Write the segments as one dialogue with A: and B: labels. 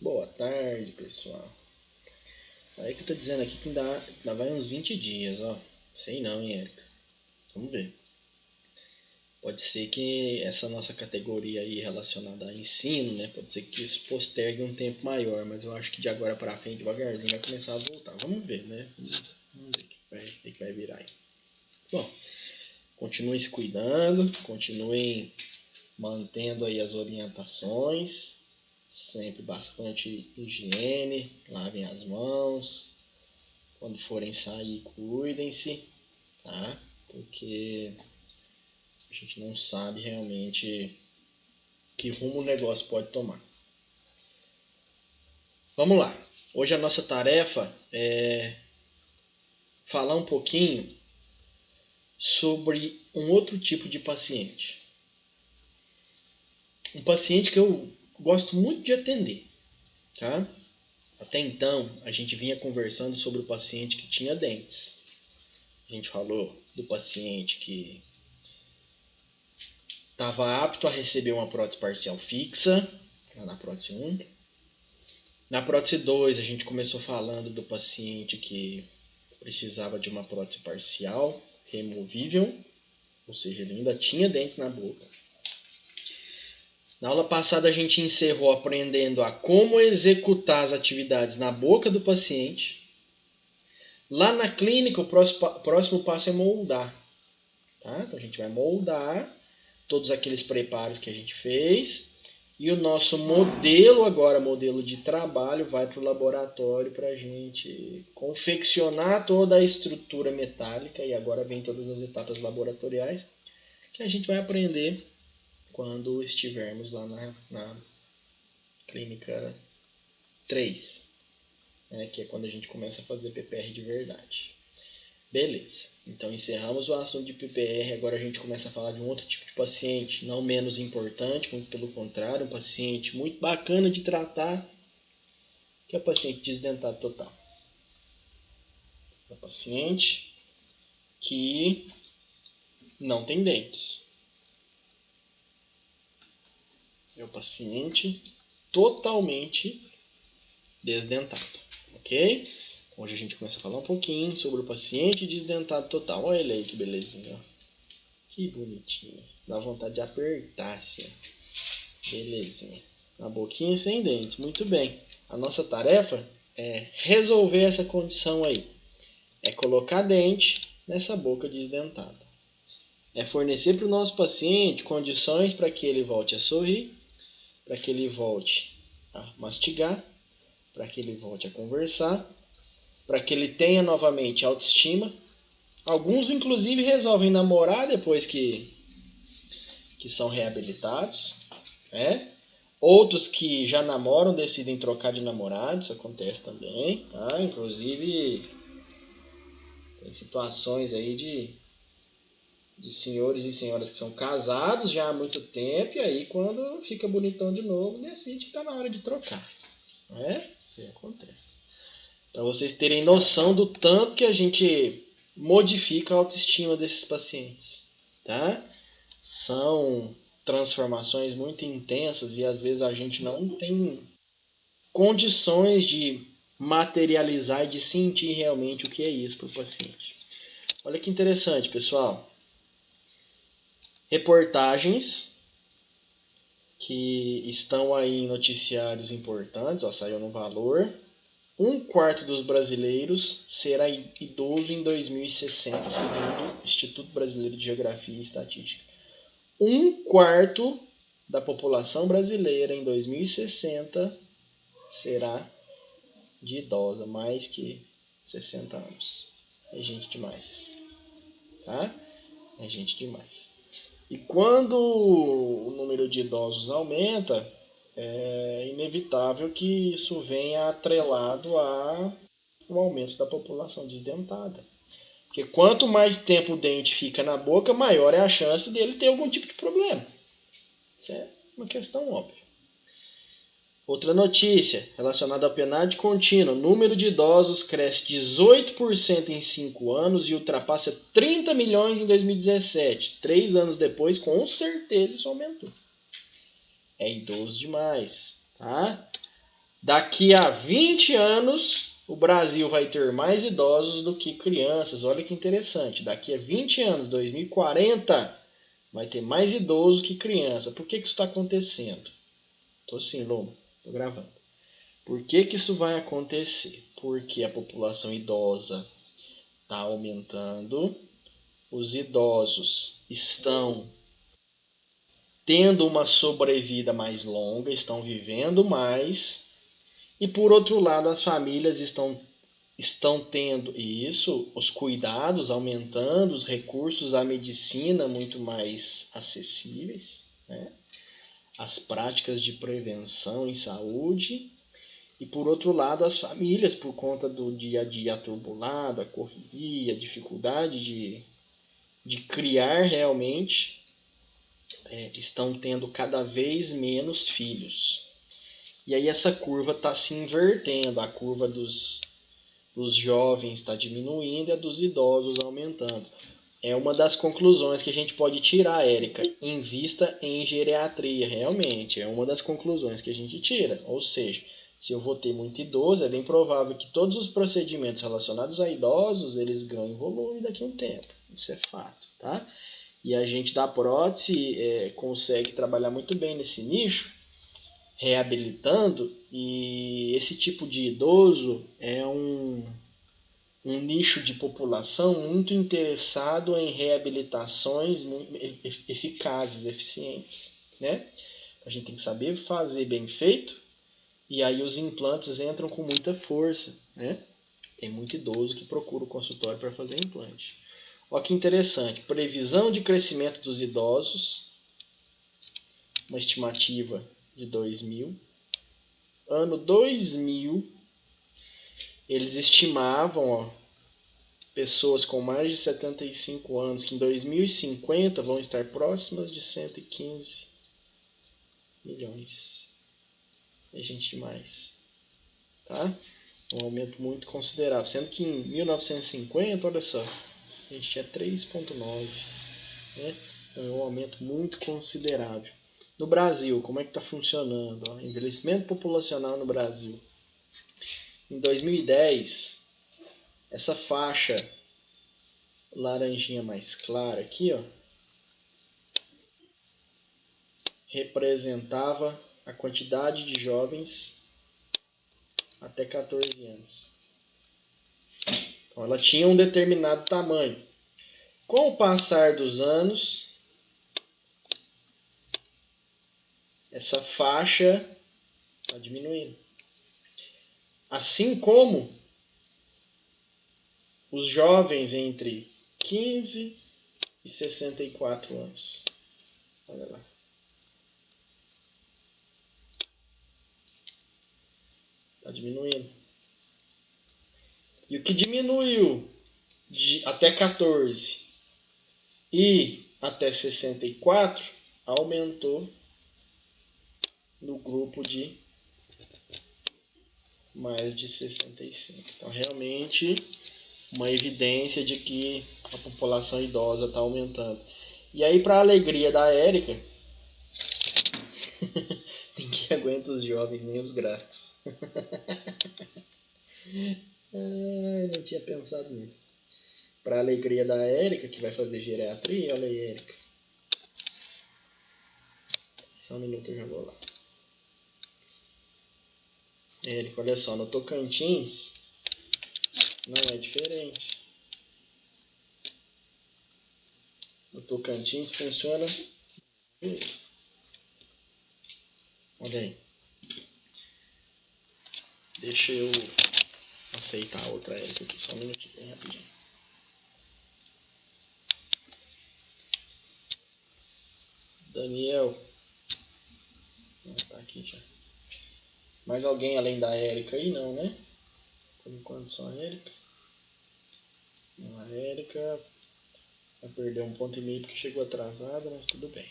A: Boa tarde, pessoal. Aí que tá dizendo aqui que ainda vai uns 20 dias, ó. Sei não, hein, Érica. Vamos ver. Pode ser que essa nossa categoria aí relacionada a ensino, né? Pode ser que isso postergue um tempo maior, mas eu acho que de agora pra frente, devagarzinho, vai começar a voltar. Vamos ver, né? Vamos ver o que vai virar aí. Bom, continuem se cuidando, continuem mantendo aí as orientações, sempre bastante higiene, lavem as mãos, quando forem sair, cuidem-se, tá? Porque a gente não sabe realmente que rumo o negócio pode tomar. Vamos lá. Hoje a nossa tarefa é falar um pouquinho sobre um outro tipo de paciente. Um paciente que eu gosto muito de atender, tá? Até então, a gente vinha conversando sobre o paciente que tinha dentes. A gente falou do paciente que estava apto a receber uma prótese parcial fixa, na prótese 1. Na prótese 2, a gente começou falando do paciente que precisava de uma prótese parcial removível, ou seja, ele ainda tinha dentes na boca. Na aula passada, a gente encerrou aprendendo a como executar as atividades na boca do paciente. Lá na clínica, o próximo passo é moldar. Tá? Então, a gente vai moldar todos aqueles preparos que a gente fez. E o nosso modelo agora, modelo de trabalho, vai para o laboratório para a gente confeccionar toda a estrutura metálica. E agora vem todas as etapas laboratoriais que a gente vai aprender quando estivermos lá na clínica 3, né, que é quando a gente começa a fazer PPR de verdade. Beleza, então encerramos o assunto de PPR, agora a gente começa a falar de um outro tipo de paciente, não menos importante, muito pelo contrário, um paciente muito bacana de tratar, que é o paciente desdentado total. É o paciente que não tem dentes. É o paciente totalmente desdentado, ok? Hoje a gente começa a falar um pouquinho sobre o paciente desdentado total. Olha ele aí, que belezinha. Ó. Que bonitinho. Dá vontade de apertar assim. Belezinha. Na boquinha sem dentes. Muito bem. A nossa tarefa é resolver essa condição aí. É colocar dente nessa boca desdentada. É fornecer para o nosso paciente condições para que ele volte a sorrir, para que ele volte a mastigar, para que ele volte a conversar, para que ele tenha novamente autoestima. Alguns, inclusive, resolvem namorar depois que são reabilitados. Né? Outros que já namoram decidem trocar de namorado, isso acontece também. Tá? Inclusive, tem situações aí de senhores e senhoras que são casados já há muito tempo e aí quando fica bonitão de novo, decide que está na hora de trocar. Né? Isso aí acontece. Para vocês terem noção do tanto que a gente modifica a autoestima desses pacientes, tá? São transformações muito intensas e às vezes a gente não tem condições de materializar e de sentir realmente o que é isso para o paciente. Olha que interessante, pessoal. Reportagens que estão aí em noticiários importantes, ó, saiu no Valor. 1/4 dos brasileiros será idoso em 2060, segundo o Instituto Brasileiro de Geografia e Estatística. 1/4 da população brasileira em 2060 será de idosa, mais que 60 anos. É gente demais. Tá? É gente demais. E quando o número de idosos aumenta, é inevitável que isso venha atrelado ao aumento da população desdentada. Porque quanto mais tempo o dente fica na boca, maior é a chance dele ter algum tipo de problema. Isso é uma questão óbvia. Outra notícia relacionada ao PNAD contínuo. O número de idosos cresce 18% em 5 anos e ultrapassa 30 milhões em 2017. 3 anos depois, com certeza isso aumentou. É idoso demais. Tá? Daqui a 20 anos, o Brasil vai ter mais idosos do que crianças. Olha que interessante. Daqui a 20 anos, 2040, vai ter mais idoso que criança. Por que isso está acontecendo? Tô sim, Lomo. Tô gravando. Por que isso vai acontecer? Porque a população idosa está aumentando. Os idosos estão tendo uma sobrevida mais longa, estão vivendo mais. E por outro lado, as famílias estão tendo isso, os cuidados aumentando, os recursos à medicina muito mais acessíveis, né? As práticas de prevenção em saúde. E por outro lado, as famílias, por conta do dia a dia atribulado, a correria, a dificuldade de criar realmente, estão tendo cada vez menos filhos. E aí essa curva está se invertendo, a curva dos jovens está diminuindo e a dos idosos aumentando. É uma das conclusões que a gente pode tirar, Érica. Invista em geriatria, realmente. É uma das conclusões que a gente tira. Ou seja, se eu vou ter muito idoso, é bem provável que todos os procedimentos relacionados a idosos, eles ganhem volume daqui a um tempo. Isso é fato, tá? E a gente da prótese consegue trabalhar muito bem nesse nicho, reabilitando, e esse tipo de idoso é um nicho de população muito interessado em reabilitações muito eficazes, eficientes, né? A gente tem que saber fazer bem feito, e aí os implantes entram com muita força, né? Tem muito idoso que procura o consultório para fazer implante. Olha que interessante, previsão de crescimento dos idosos, uma estimativa de 2000. Ano 2000, eles estimavam, pessoas com mais de 75 anos que em 2050 vão estar próximas de 115 milhões. É gente demais. Tá? Um aumento muito considerável. Sendo que em 1950, olha só, a gente tinha 3,9. Né? Então é um aumento muito considerável. No Brasil, como é que está funcionando? Ó, envelhecimento populacional no Brasil. Em 2010, essa faixa laranjinha mais clara aqui, ó, representava a quantidade de jovens até 14 anos. Então ela tinha um determinado tamanho. Com o passar dos anos, essa faixa está diminuindo. Assim como os jovens entre 15 e 64 anos. Olha lá. Está diminuindo. E o que diminuiu até 14 e até 64 aumentou no grupo de mais de 65. Então, realmente, uma evidência de que a população idosa está aumentando. E aí, para a alegria da Érica, ninguém aguenta os jovens nem os gráficos. Não tinha pensado nisso. Para a alegria da Érica, que vai fazer geriatria, olha aí, Érica. Só um minuto, eu já vou lá. Érica, olha só, no Tocantins não é diferente. No Tocantins funciona. Olha aí. Deixa eu aceitar a outra Érica aqui, só um minutinho, bem rapidinho. Daniel. Tá aqui já. Mais alguém além da Érica aí? Não, né? Por enquanto só a Érica. A Érica vai perder 1,5 ponto porque chegou atrasada, mas tudo bem.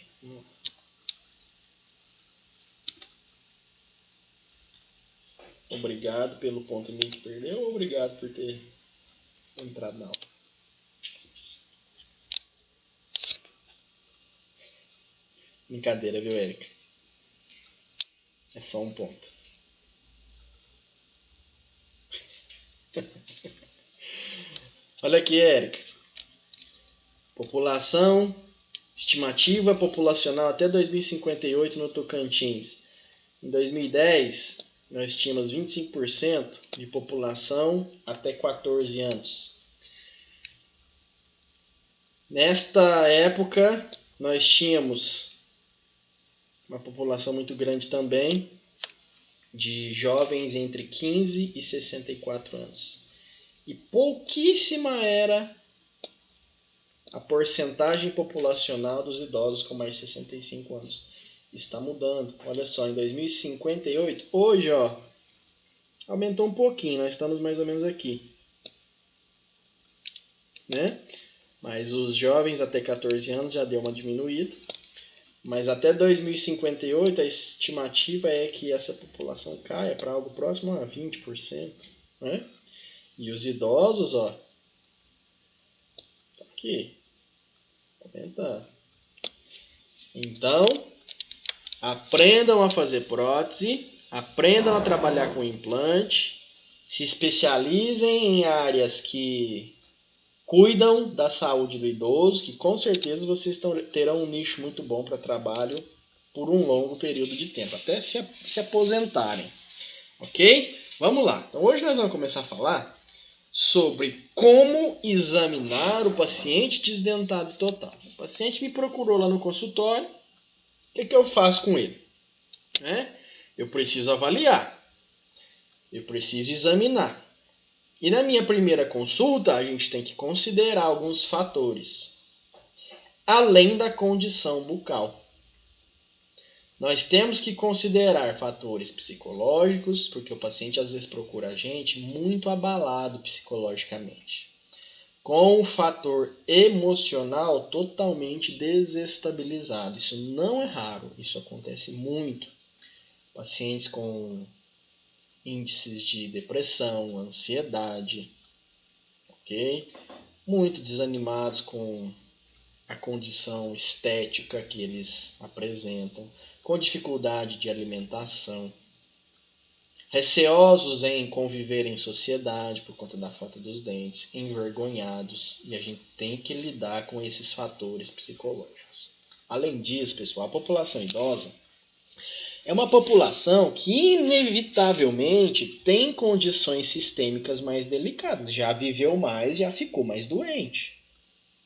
A: Obrigado pelo 1,5 ponto que perdeu. Obrigado por ter entrado na aula. Brincadeira, viu, Érica? É só 1 ponto. Olha aqui, Érica. População, estimativa populacional até 2058 no Tocantins. Em 2010, nós tínhamos 25% de população até 14 anos. Nesta época, nós tínhamos uma população muito grande também de jovens entre 15 e 64 anos. E pouquíssima era a porcentagem populacional dos idosos com mais de 65 anos. Isso está mudando. Olha só, em 2058, hoje, aumentou um pouquinho. Nós estamos mais ou menos aqui, né? Mas os jovens até 14 anos já deu uma diminuída. Mas até 2058 a estimativa é que essa população caia para algo próximo a 20%, né? E os idosos, tá aqui, aumentando. Então, aprendam a fazer prótese, aprendam a trabalhar com implante, se especializem em áreas que cuidam da saúde do idoso, que com certeza vocês terão um nicho muito bom para trabalho por um longo período de tempo, até se aposentarem. Ok? Vamos lá. Então hoje nós vamos começar a falar sobre como examinar o paciente desdentado total. O paciente me procurou lá no consultório, o que eu faço com ele? Eu preciso avaliar, eu preciso examinar. E na minha primeira consulta, a gente tem que considerar alguns fatores, além da condição bucal. Nós temos que considerar fatores psicológicos, porque o paciente às vezes procura a gente muito abalado psicologicamente. Com o fator emocional totalmente desestabilizado. Isso não é raro, isso acontece muito. Pacientes com índices de depressão, ansiedade, ok? Muito desanimados com a condição estética que eles apresentam, com dificuldade de alimentação, receosos em conviver em sociedade por conta da falta dos dentes, envergonhados, e a gente tem que lidar com esses fatores psicológicos. Além disso, pessoal, a população idosa é uma população que inevitavelmente tem condições sistêmicas mais delicadas, já viveu mais, já ficou mais doente,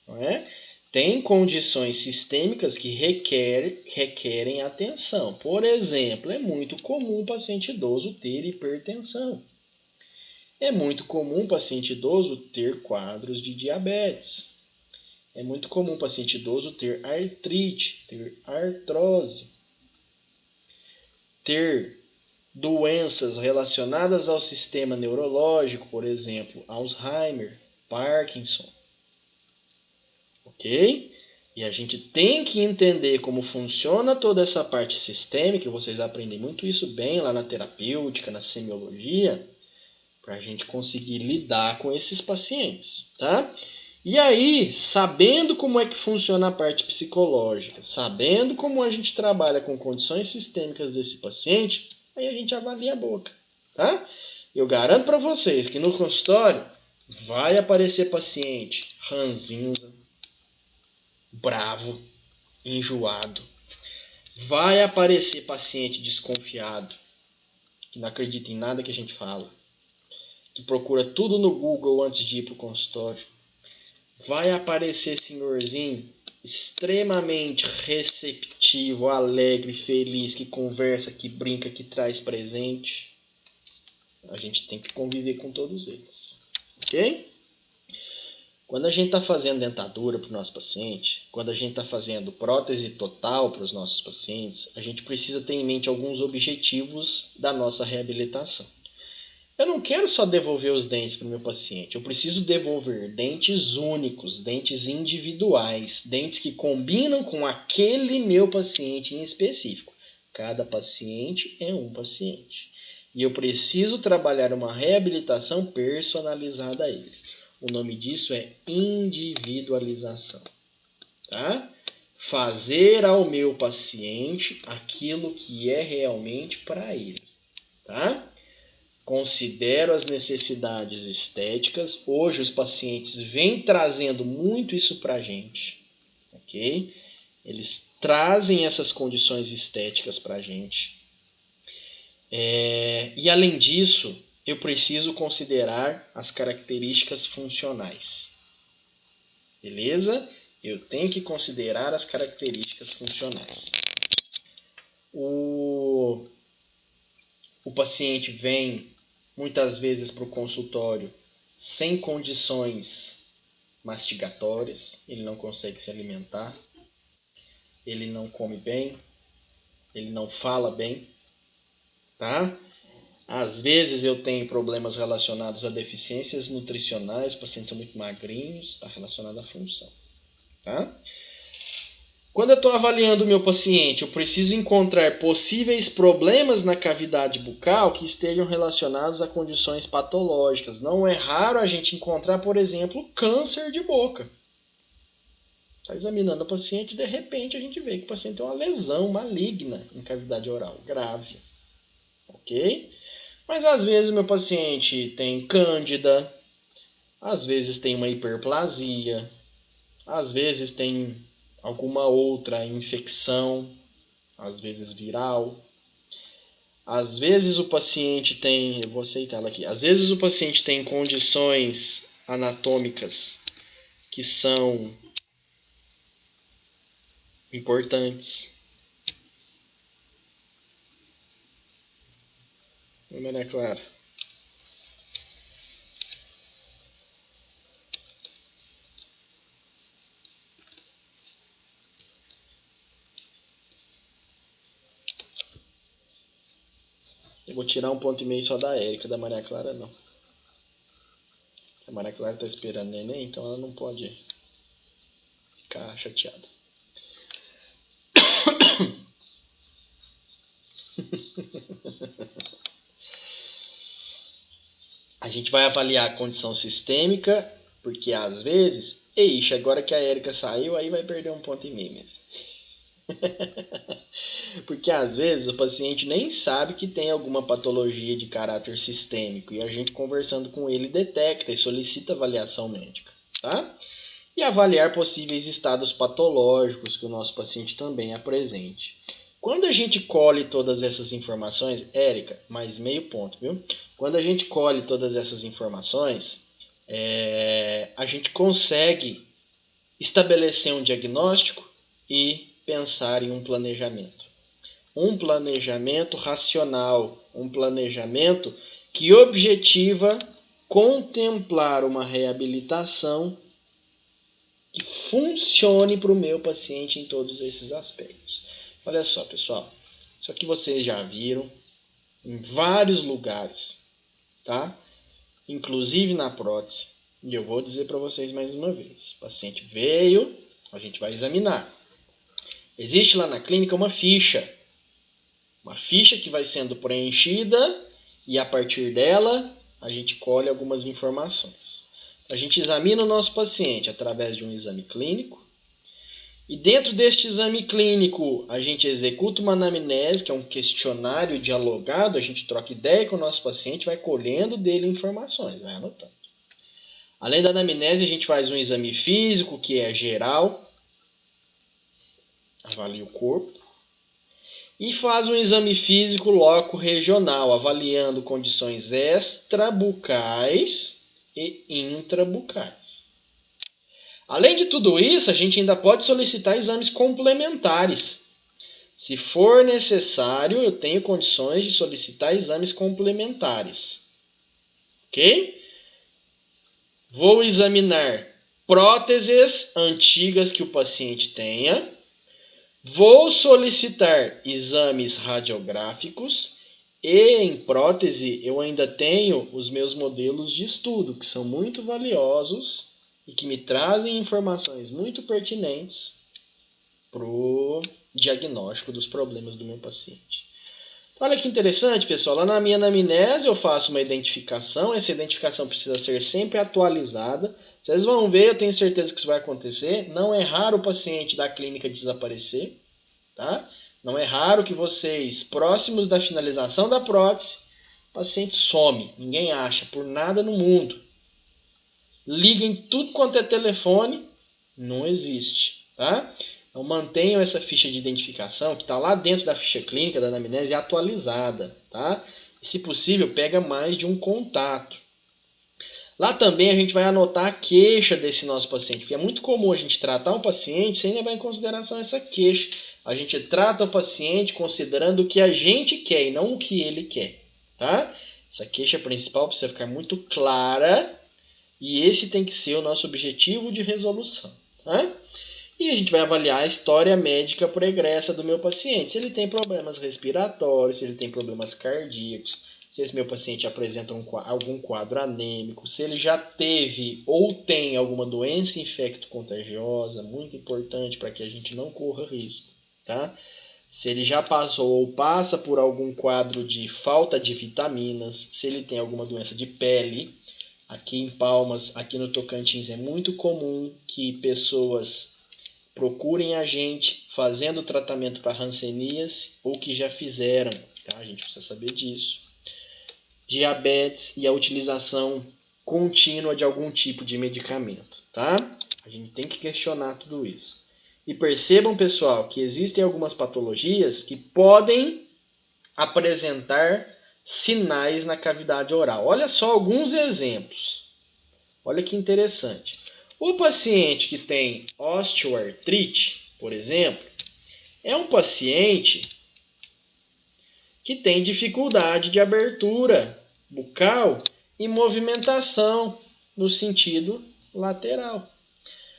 A: não é? Tem condições sistêmicas que requerem atenção. Por exemplo, é muito comum o paciente idoso ter hipertensão. É muito comum o paciente idoso ter quadros de diabetes. É muito comum o paciente idoso ter artrite, ter artrose, ter doenças relacionadas ao sistema neurológico, por exemplo, Alzheimer, Parkinson. Ok? E a gente tem que entender como funciona toda essa parte sistêmica, vocês aprendem muito isso bem lá na terapêutica, na semiologia, para a gente conseguir lidar com esses pacientes, tá? E aí, sabendo como é que funciona a parte psicológica, sabendo como a gente trabalha com condições sistêmicas desse paciente, aí a gente avalia a boca, tá? Eu garanto para vocês que no consultório vai aparecer paciente ranzinza, bravo, enjoado. Vai aparecer paciente desconfiado, que não acredita em nada que a gente fala, que procura tudo no Google antes de ir para o consultório. Vai aparecer senhorzinho extremamente receptivo, alegre, feliz, que conversa, que brinca, que traz presente. A gente tem que conviver com todos eles, ok? Quando a gente está fazendo dentadura para o nosso paciente, quando a gente está fazendo prótese total para os nossos pacientes, a gente precisa ter em mente alguns objetivos da nossa reabilitação. Eu não quero só devolver os dentes para o meu paciente, eu preciso devolver dentes únicos, dentes individuais, dentes que combinam com aquele meu paciente em específico. Cada paciente é um paciente. E eu preciso trabalhar uma reabilitação personalizada a ele. O nome disso é individualização, tá? Fazer ao meu paciente aquilo que é realmente para ele, tá? considero as necessidades estéticas. Hoje os pacientes vêm trazendo muito isso para a gente, ok? Eles trazem essas condições estéticas para a gente. E além disso, eu preciso considerar as características funcionais. Beleza? Eu tenho que considerar as características funcionais. O paciente vem muitas vezes para o consultório sem condições mastigatórias, ele não consegue se alimentar, ele não come bem, ele não fala bem, tá? Às vezes eu tenho problemas relacionados a deficiências nutricionais, os pacientes são muito magrinhos, está relacionado à função, tá? Quando eu estou avaliando o meu paciente, eu preciso encontrar possíveis problemas na cavidade bucal que estejam relacionados a condições patológicas. Não é raro a gente encontrar, por exemplo, câncer de boca. Está examinando o paciente e de repente a gente vê que o paciente tem uma lesão maligna em cavidade oral, grave. Ok? Mas às vezes o meu paciente tem cândida, às vezes tem uma hiperplasia, às vezes tem alguma outra infecção, às vezes viral. Às vezes o paciente tem, eu vou aceitar ela aqui. Às vezes o paciente tem condições anatômicas que são importantes. Maria Clara. Eu vou tirar 1,5 ponto só da Érica, da Maria Clara não. A Maria Clara está esperando neném, então ela não pode ficar chateada. A gente vai avaliar a condição sistêmica, porque às vezes... Eixa, agora que a Érica saiu, aí vai perder 1,5 ponto mesmo. Porque às vezes o paciente nem sabe que tem alguma patologia de caráter sistêmico e a gente conversando com ele detecta e solicita avaliação médica, tá? E avaliar possíveis estados patológicos que o nosso paciente também apresente. Quando a gente colhe todas essas informações, Érica, mais meio ponto, viu? Quando a gente colhe todas essas informações, a gente consegue estabelecer um diagnóstico e pensar em um planejamento. Um planejamento racional, um planejamento que objetiva contemplar uma reabilitação que funcione para o meu paciente em todos esses aspectos. Olha só, pessoal, isso aqui vocês já viram em vários lugares, tá? Inclusive na prótese. E eu vou dizer para vocês mais uma vez. O paciente veio, a gente vai examinar. Existe lá na clínica uma ficha que vai sendo preenchida e a partir dela a gente colhe algumas informações. A gente examina o nosso paciente através de um exame clínico e dentro deste exame clínico a gente executa uma anamnese, que é um questionário dialogado, a gente troca ideia com o nosso paciente, vai colhendo dele informações, vai anotando. Além da anamnese, a gente faz um exame físico, que é geral, avalia o corpo. E faz um exame físico loco-regional, avaliando condições extrabucais e intrabucais. Além de tudo isso, a gente ainda pode solicitar exames complementares. Se for necessário, eu tenho condições de solicitar exames complementares. Ok? Vou examinar próteses antigas que o paciente tenha. Vou solicitar exames radiográficos e em prótese eu ainda tenho os meus modelos de estudo, que são muito valiosos e que me trazem informações muito pertinentes para o diagnóstico dos problemas do meu paciente. Olha que interessante, pessoal. Lá na minha anamnese eu faço uma identificação. Essa identificação precisa ser sempre atualizada. Vocês vão ver, eu tenho certeza que isso vai acontecer. Não é raro o paciente da clínica desaparecer, tá? Não é raro que vocês, próximos da finalização da prótese, O paciente some, ninguém acha, por nada no mundo. Liga em tudo quanto é telefone, não existe, tá? Então mantenham essa ficha de identificação que está lá dentro da ficha clínica da anamnese atualizada, tá? E, se possível, pega mais de um contato. Lá também a gente vai anotar a queixa desse nosso paciente, porque é muito comum a gente tratar um paciente sem levar em consideração essa queixa. A gente trata o paciente considerando o que a gente quer e não o que ele quer, tá? Essa queixa principal precisa ficar muito clara e esse tem que ser o nosso objetivo de resolução, tá? E a gente vai avaliar a história médica pregressa do meu paciente. Se ele tem problemas respiratórios, se ele tem problemas cardíacos, se esse meu paciente apresenta algum quadro anêmico, se ele já teve ou tem alguma doença infecto-contagiosa, muito importante para que a gente não corra risco, tá? Se ele já passou ou passa por algum quadro de falta de vitaminas, se ele tem alguma doença de pele. Aqui em Palmas, aqui no Tocantins, é muito comum que pessoas procurem a gente fazendo tratamento para hanseníase ou que já fizeram, tá? A gente precisa saber disso. Diabetes e a utilização contínua de algum tipo de medicamento, tá? A gente tem que questionar tudo isso. E percebam, pessoal, que existem algumas patologias que podem apresentar sinais na cavidade oral. Olha só alguns exemplos. Olha que interessante. O paciente que tem osteoartrite, por exemplo, é um paciente que tem dificuldade de abertura bucal e movimentação no sentido lateral.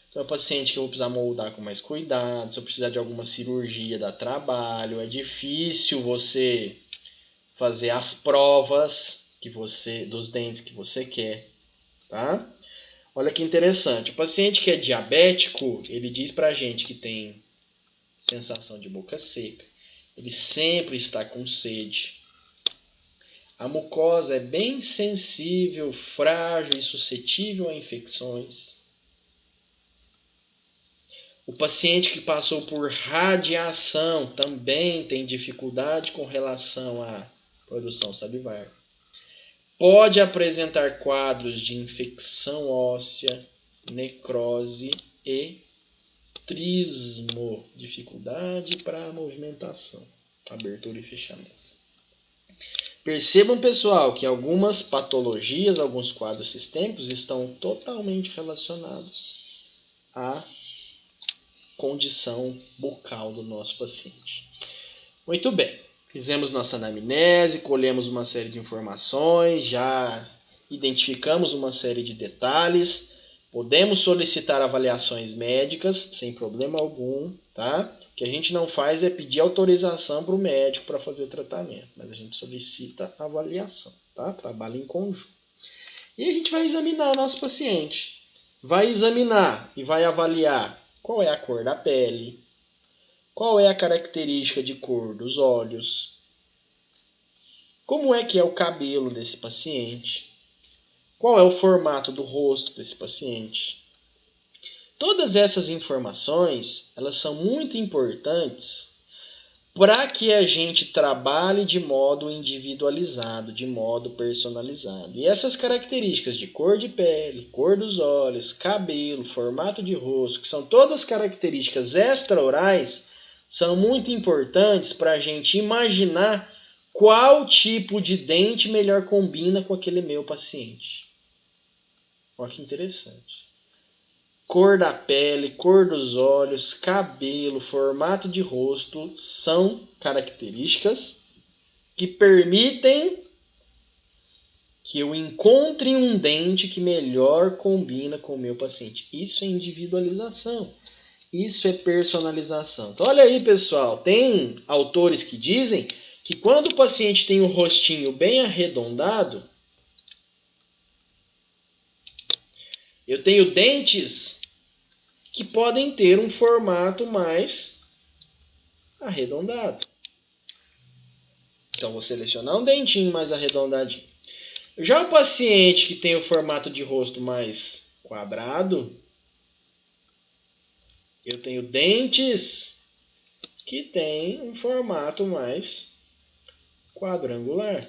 A: Então, é um paciente que eu vou precisar moldar com mais cuidado. Se eu precisar de alguma cirurgia, dá trabalho. É difícil você fazer as provas dos dentes que você quer, tá? Olha que interessante. O paciente que é diabético, ele diz pra gente que tem sensação de boca seca. Ele sempre está com sede. A mucosa é bem sensível, frágil e suscetível a infecções. O paciente que passou por radiação também tem dificuldade com relação à produção salivar. Pode apresentar quadros de infecção óssea, necrose e trismo, dificuldade para a movimentação, abertura e fechamento. Percebam, pessoal, que algumas patologias, alguns quadros sistêmicos estão totalmente relacionados à condição bucal do nosso paciente. Muito bem, fizemos nossa anamnese, colhemos uma série de informações, já identificamos uma série de detalhes. Podemos solicitar avaliações médicas sem problema algum, tá? O que a gente não faz é pedir autorização para o médico para fazer tratamento, mas a gente solicita avaliação, tá? Trabalho em conjunto. E a gente vai examinar o nosso paciente. Vai examinar e vai avaliar qual é a cor da pele, qual é a característica de cor dos olhos, como é que é o cabelo desse paciente, qual é o formato do rosto desse paciente. Todas essas informações, elas são muito importantes para que a gente trabalhe de modo individualizado, de modo personalizado. E essas características de cor de pele, cor dos olhos, cabelo, formato de rosto, que são todas características extra-orais, são muito importantes para a gente imaginar qual tipo de dente melhor combina com aquele meu paciente. Olha que interessante. Cor da pele, cor dos olhos, cabelo, formato de rosto são características que permitem que eu encontre um dente que melhor combina com o meu paciente. Isso é individualização. Isso é personalização. Então, olha aí, pessoal. Tem autores que dizem que quando o paciente tem um rostinho bem arredondado, eu tenho dentes que podem ter um formato mais arredondado. Então, vou selecionar um dentinho mais arredondadinho. Já o paciente que tem o formato de rosto mais quadrado, eu tenho dentes que têm um formato mais quadrangular.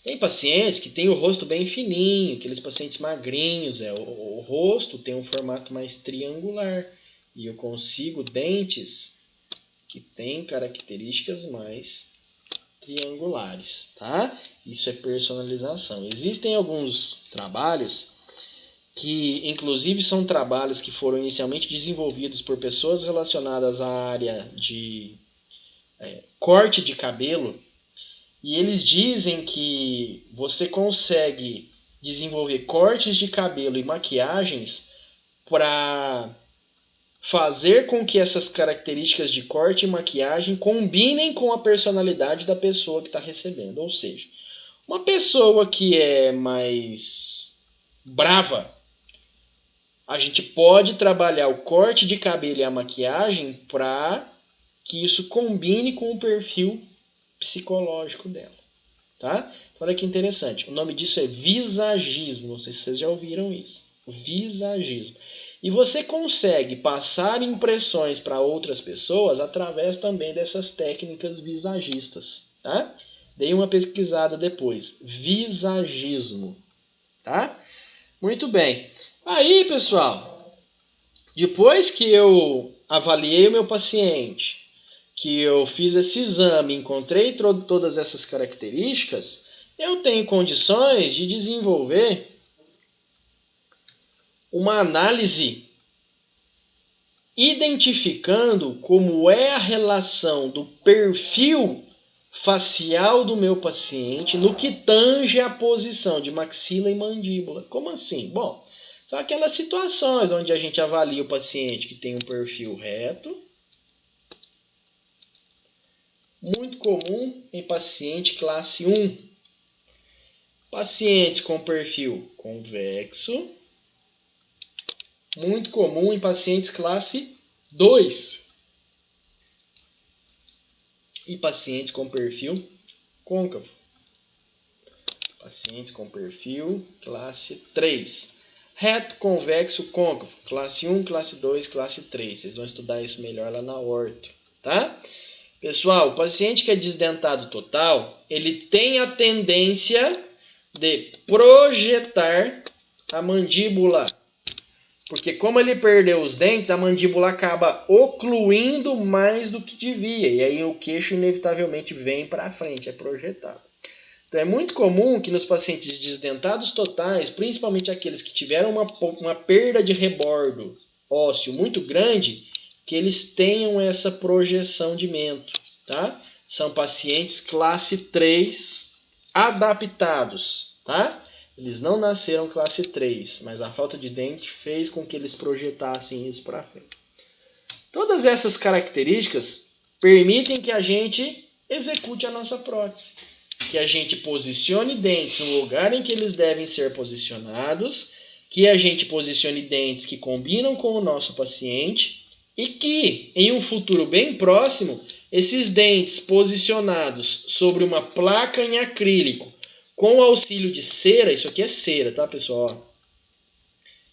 A: Tem pacientes que têm o rosto bem fininho, aqueles pacientes magrinhos, o rosto tem um formato mais triangular. E eu consigo dentes que têm características mais triangulares, tá? Isso é personalização. Existem alguns trabalhos que, inclusive, são trabalhos que foram inicialmente desenvolvidos por pessoas relacionadas à área de corte de cabelo, e eles dizem que você consegue desenvolver cortes de cabelo e maquiagens para fazer com que essas características de corte e maquiagem combinem com a personalidade da pessoa que está recebendo. Ou seja, uma pessoa que é mais brava, a gente pode trabalhar o corte de cabelo e a maquiagem para que isso combine com o perfil psicológico dela. Tá? Olha que interessante. O nome disso é visagismo. Não sei se vocês já ouviram isso. Visagismo. E você consegue passar impressões para outras pessoas através também dessas técnicas visagistas. Tá? Dei uma pesquisada depois. Visagismo. Tá? Muito bem. Aí, pessoal, depois que eu avaliei o meu paciente, que eu fiz esse exame, encontrei todas essas características, eu tenho condições de desenvolver uma análise identificando como é a relação do perfil facial do meu paciente no que tange a posição de maxila e mandíbula. Como assim? Bom, são aquelas situações onde a gente avalia o paciente que tem um perfil reto, muito comum em paciente classe 1. Pacientes com perfil convexo, muito comum em pacientes classe 2. E pacientes com perfil côncavo. Pacientes com perfil classe 3. Reto, convexo, côncavo. Classe 1, classe 2, classe 3. Vocês vão estudar isso melhor lá na orto, tá? Pessoal, o paciente que é desdentado total, ele tem a tendência de projetar a mandíbula. Porque como ele perdeu os dentes, a mandíbula acaba ocluindo mais do que devia. E aí o queixo inevitavelmente vem para frente, é projetado. Então é muito comum que nos pacientes desdentados totais, principalmente aqueles que tiveram uma perda de rebordo ósseo muito grande, que eles tenham essa projeção de mento, tá? São pacientes classe 3 adaptados, tá? Eles não nasceram classe 3, mas a falta de dente fez com que eles projetassem isso para frente. Todas essas características permitem que a gente execute a nossa prótese, que a gente posicione dentes no lugar em que eles devem ser posicionados, que a gente posicione dentes que combinam com o nosso paciente e que, em um futuro bem próximo, esses dentes posicionados sobre uma placa em acrílico com o auxílio de cera, isso aqui é cera, tá, pessoal?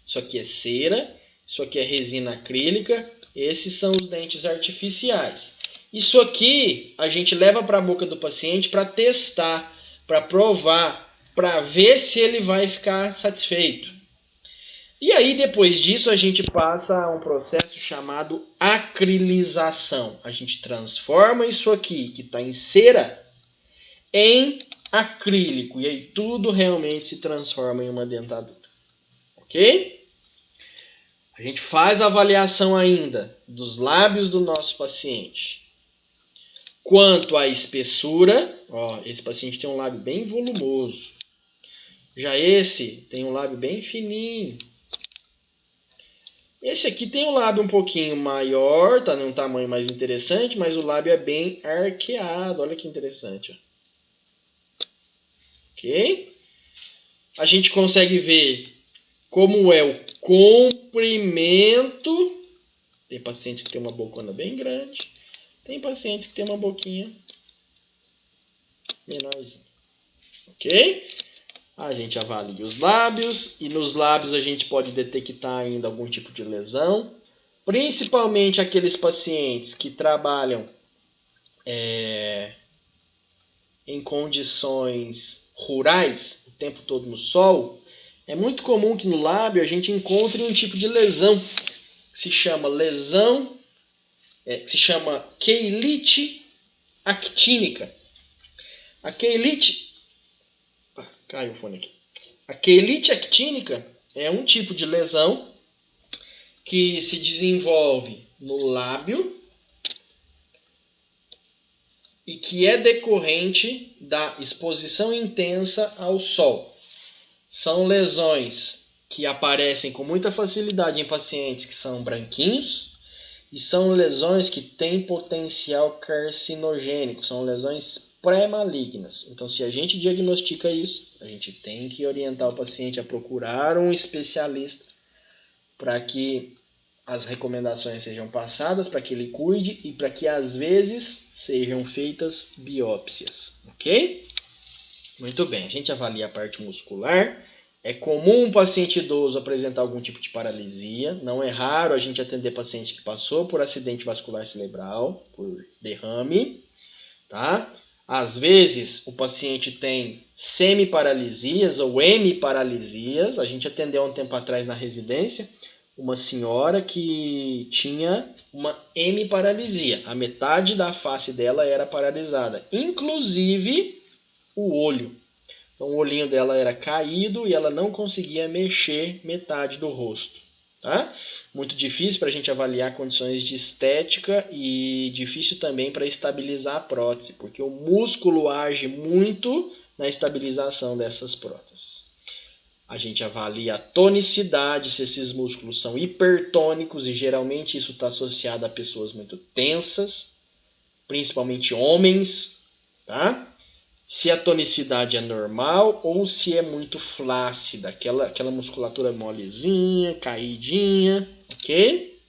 A: Isso aqui é cera, isso aqui é resina acrílica, esses são os dentes artificiais. Isso aqui a gente leva para a boca do paciente para testar, para provar, para ver se ele vai ficar satisfeito. E aí, depois disso, a gente passa a um processo chamado acrilização. A gente transforma isso aqui, que está em cera, em acrílico. E aí tudo realmente se transforma em uma dentadura. Ok? A gente faz a avaliação ainda dos lábios do nosso paciente. Quanto à espessura, ó, esse paciente tem um lábio bem volumoso. Já esse tem um lábio bem fininho. Esse aqui tem um lábio um pouquinho maior, tá num tamanho mais interessante, mas o lábio é bem arqueado. Olha que interessante. Ó. Ok? A gente consegue ver como é o comprimento. Tem pacientes que tem uma bocona bem grande. Tem pacientes que tem uma boquinha menorzinha. Ok? A gente avalia os lábios e nos lábios a gente pode detectar ainda algum tipo de lesão, principalmente aqueles pacientes que trabalham em condições rurais, o tempo todo no sol, é muito comum que no lábio a gente encontre um tipo de lesão que se chama queilite actínica. A queilite caiu o fone aqui. A queilite actínica é um tipo de lesão que se desenvolve no lábio e que é decorrente da exposição intensa ao sol. São lesões que aparecem com muita facilidade em pacientes que são branquinhos e são lesões que têm potencial carcinogênico, são lesões pré-malignas. Então, se a gente diagnostica isso, a gente tem que orientar o paciente a procurar um especialista para que as recomendações sejam passadas, para que ele cuide e para que, às vezes, sejam feitas biópsias, ok? Muito bem, a gente avalia a parte muscular. É comum um paciente idoso apresentar algum tipo de paralisia. Não é raro a gente atender paciente que passou por acidente vascular cerebral, por derrame, tá? Às vezes, o paciente tem semiparalisias ou hemiparalisias. A gente atendeu há um tempo atrás na residência uma senhora que tinha uma hemiparalisia. A metade da face dela era paralisada, inclusive o olho. Então o olhinho dela era caído e ela não conseguia mexer metade do rosto. Tá? Muito difícil para a gente avaliar condições de estética e difícil também para estabilizar a prótese, porque o músculo age muito na estabilização dessas próteses. A gente avalia a tonicidade, se esses músculos são hipertônicos, e geralmente isso está associado a pessoas muito tensas, principalmente homens, tá? Se a tonicidade é normal ou se é muito flácida, aquela musculatura molezinha, caidinha, ok?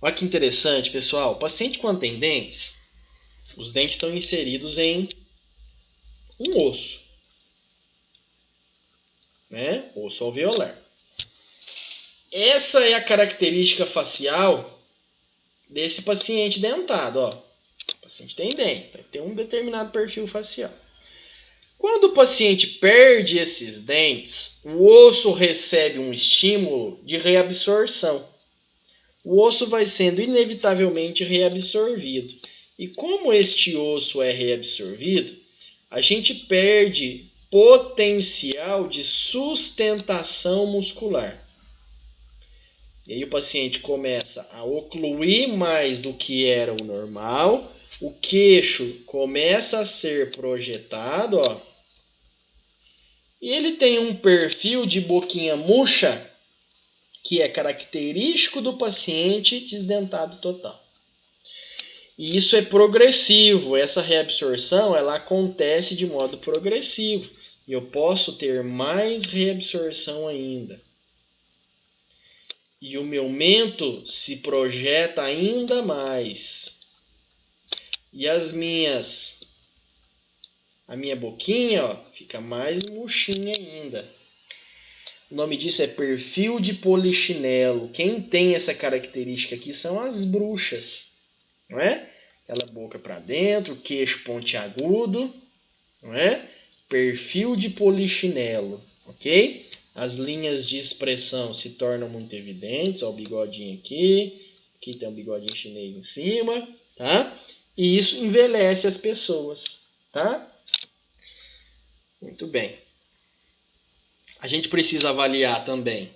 A: Olha que interessante, pessoal. O paciente quando tem dentes, os dentes estão inseridos em um osso, né? Osso alveolar. Essa é a característica facial desse paciente dentado, ó. O paciente tem dente, tem um determinado perfil facial. Quando o paciente perde esses dentes, o osso recebe um estímulo de reabsorção. O osso vai sendo inevitavelmente reabsorvido. E como este osso é reabsorvido, a gente perde potencial de sustentação muscular. E aí o paciente começa a ocluir mais do que era o normal, o queixo começa a ser projetado, ó, e ele tem um perfil de boquinha murcha que é característico do paciente desdentado total. E isso é progressivo, essa reabsorção ela acontece de modo progressivo. E eu posso ter mais reabsorção ainda. E o meu mento se projeta ainda mais. E a minha boquinha, ó, fica mais murchinha ainda. O nome disso é perfil de polichinelo. Quem tem essa característica aqui são as bruxas, não é? Aquela boca para dentro, queixo pontiagudo, não é? Perfil de polichinelo, ok? As linhas de expressão se tornam muito evidentes, ó, o bigodinho aqui tem um bigodinho chinês em cima, tá? E isso envelhece as pessoas, tá? Muito bem. A gente precisa avaliar também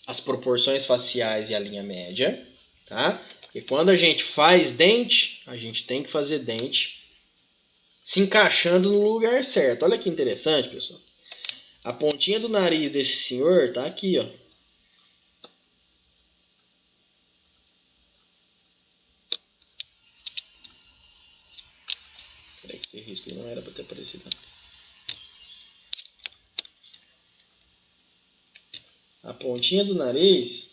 A: as proporções faciais e a linha média, tá? Porque quando a gente faz dente, a gente tem que fazer dente se encaixando no lugar certo. Olha que interessante, pessoal. A pontinha do nariz desse senhor tá aqui, ó. Peraí que esse risco não era para ter aparecido. A pontinha do nariz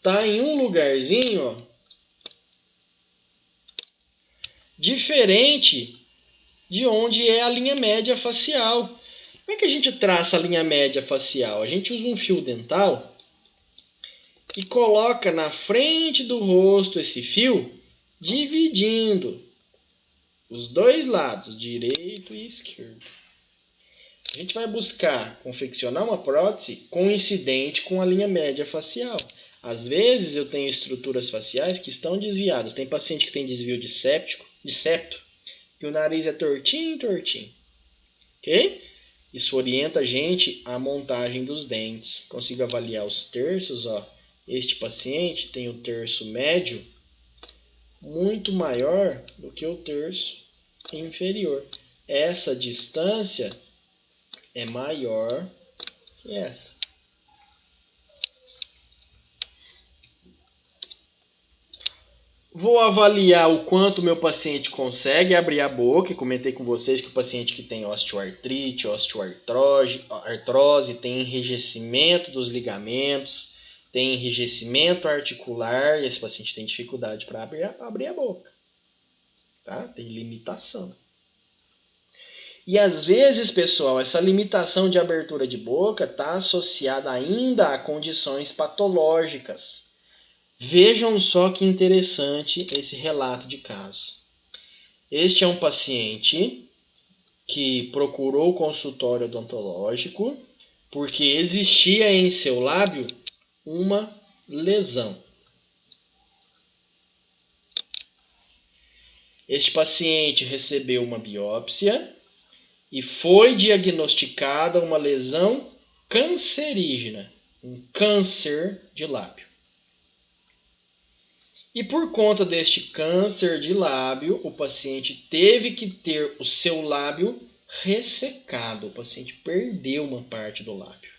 A: tá em um lugarzinho, ó, diferente de onde é a linha média facial. Como é que a gente traça a linha média facial? A gente usa um fio dental e coloca na frente do rosto esse fio, dividindo. os dois lados, direito e esquerdo. A gente vai buscar confeccionar uma prótese coincidente com a linha média facial. Às vezes eu tenho estruturas faciais que estão desviadas. Tem paciente que tem desvio de septo, que o nariz é tortinho, tortinho. Ok? Isso orienta a gente à montagem dos dentes. Consigo avaliar os terços. Ó. Este paciente tem o terço médio muito maior do que o terço inferior. Essa distância é maior que essa. Vou avaliar o quanto meu paciente consegue abrir a boca. E comentei com vocês que o paciente que tem osteoartrite, osteoartrose, tem enrijecimento dos ligamentos, tem enrijecimento articular, e esse paciente tem dificuldade para abrir a boca. Tá? Tem limitação. E às vezes, pessoal, essa limitação de abertura de boca está associada ainda a condições patológicas. Vejam só que interessante esse relato de caso. Este é um paciente que procurou o consultório odontológico porque existia em seu lábio uma lesão. Este paciente recebeu uma biópsia e foi diagnosticada uma lesão cancerígena, um câncer de lábio. E por conta deste câncer de lábio, o paciente teve que ter o seu lábio ressecado. O paciente perdeu uma parte do lábio.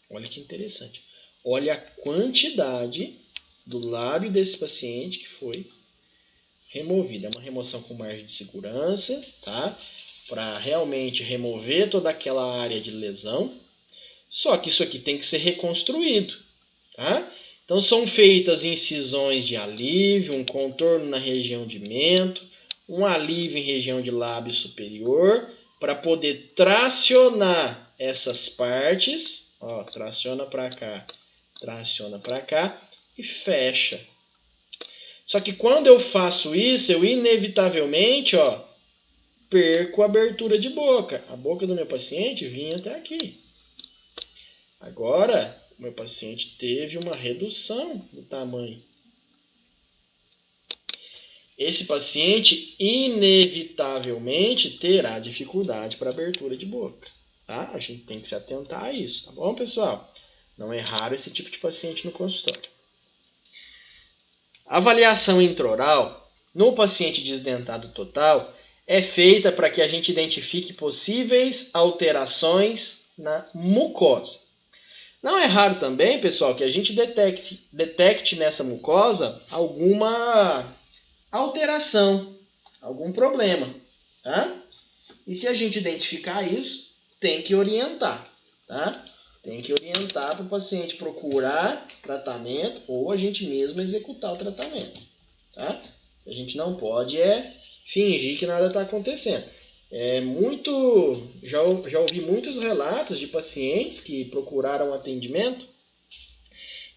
A: Olha que interessante. Olha a quantidade do lábio desse paciente que foi removida. É uma remoção com margem de segurança, tá? Para realmente remover toda aquela área de lesão. Só que isso aqui tem que ser reconstruído, tá? Então são feitas incisões de alívio, um contorno na região de mento, um alívio em região de lábio superior, para poder tracionar essas partes. Ó, traciona para cá e fecha. Só que quando eu faço isso, eu inevitavelmente, ó, perco a abertura de boca. A boca do meu paciente vinha até aqui. Agora, o meu paciente teve uma redução do tamanho. Esse paciente inevitavelmente terá dificuldade para abertura de boca. Tá? A gente tem que se atentar a isso, tá bom, pessoal? Não é raro esse tipo de paciente no consultório. A avaliação intraoral no paciente desdentado total é feita para que a gente identifique possíveis alterações na mucosa. Não é raro também, pessoal, que a gente detecte nessa mucosa alguma alteração, algum problema. Tá? E se a gente identificar isso, tem que orientar. Tá? Tem que orientar para o paciente procurar tratamento ou a gente mesmo executar o tratamento. Tá? A gente não pode fingir que nada está acontecendo. Já ouvi muitos relatos de pacientes que procuraram atendimento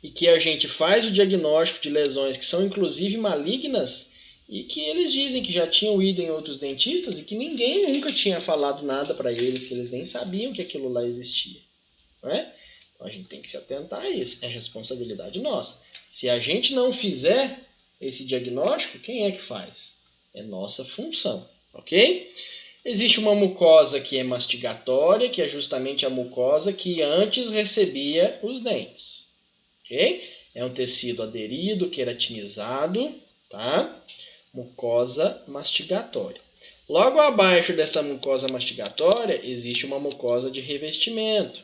A: e que a gente faz o diagnóstico de lesões que são inclusive malignas e que eles dizem que já tinham ido em outros dentistas e que ninguém nunca tinha falado nada para eles, que eles nem sabiam que aquilo lá existia. Não é? Então a gente tem que se atentar a isso, é responsabilidade nossa. Se a gente não fizer esse diagnóstico, quem é que faz? É nossa função, ok? Existe uma mucosa que é mastigatória, que é justamente a mucosa que antes recebia os dentes. Okay? É um tecido aderido, queratinizado, tá? Mucosa mastigatória. Logo abaixo dessa mucosa mastigatória existe uma mucosa de revestimento.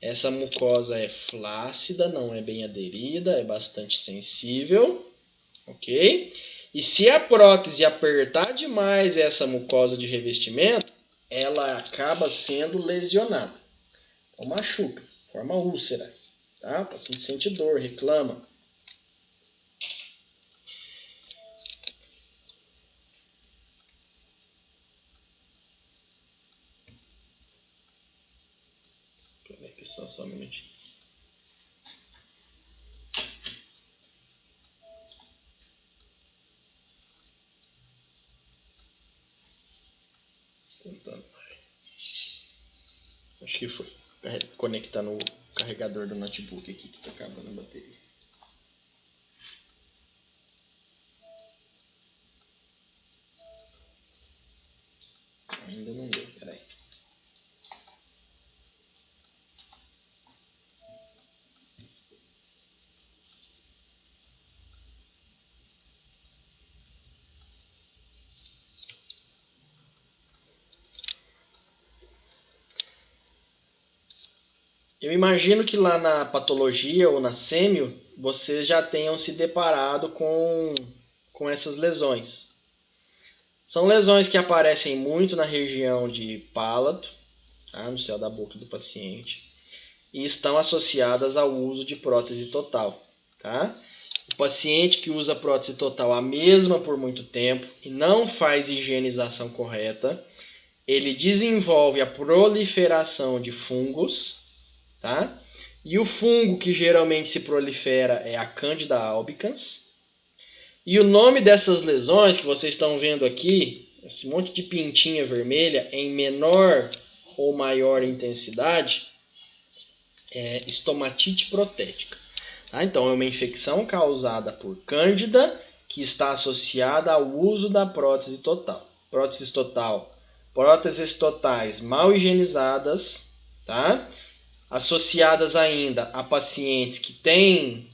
A: Essa mucosa é flácida, não é bem aderida, é bastante sensível, ok? E se a prótese apertar demais essa mucosa de revestimento, ela acaba sendo lesionada. Então machuca, forma úlcera. Tá? O paciente sente dor, reclama. Peraí, pessoal, só um minutinho. Tentando. Acho que foi. Conectando o carregador do notebook aqui que tá acabando a bateria. Ainda não deu, peraí. Eu imagino que lá na patologia ou na sêmio, vocês já tenham se deparado com essas lesões. São lesões que aparecem muito na região de palato, tá? No céu da boca do paciente, e estão associadas ao uso de prótese total. Tá? O paciente que usa prótese total a mesma por muito tempo e não faz higienização correta, ele desenvolve a proliferação de fungos. Tá? E o fungo que geralmente se prolifera é a Candida albicans. E o nome dessas lesões que vocês estão vendo aqui, esse monte de pintinha vermelha em menor ou maior intensidade, é estomatite protética. Tá? Então é uma infecção causada por Cândida que está associada ao uso da prótese total. Próteses totais mal higienizadas, tá? Associadas ainda a pacientes que têm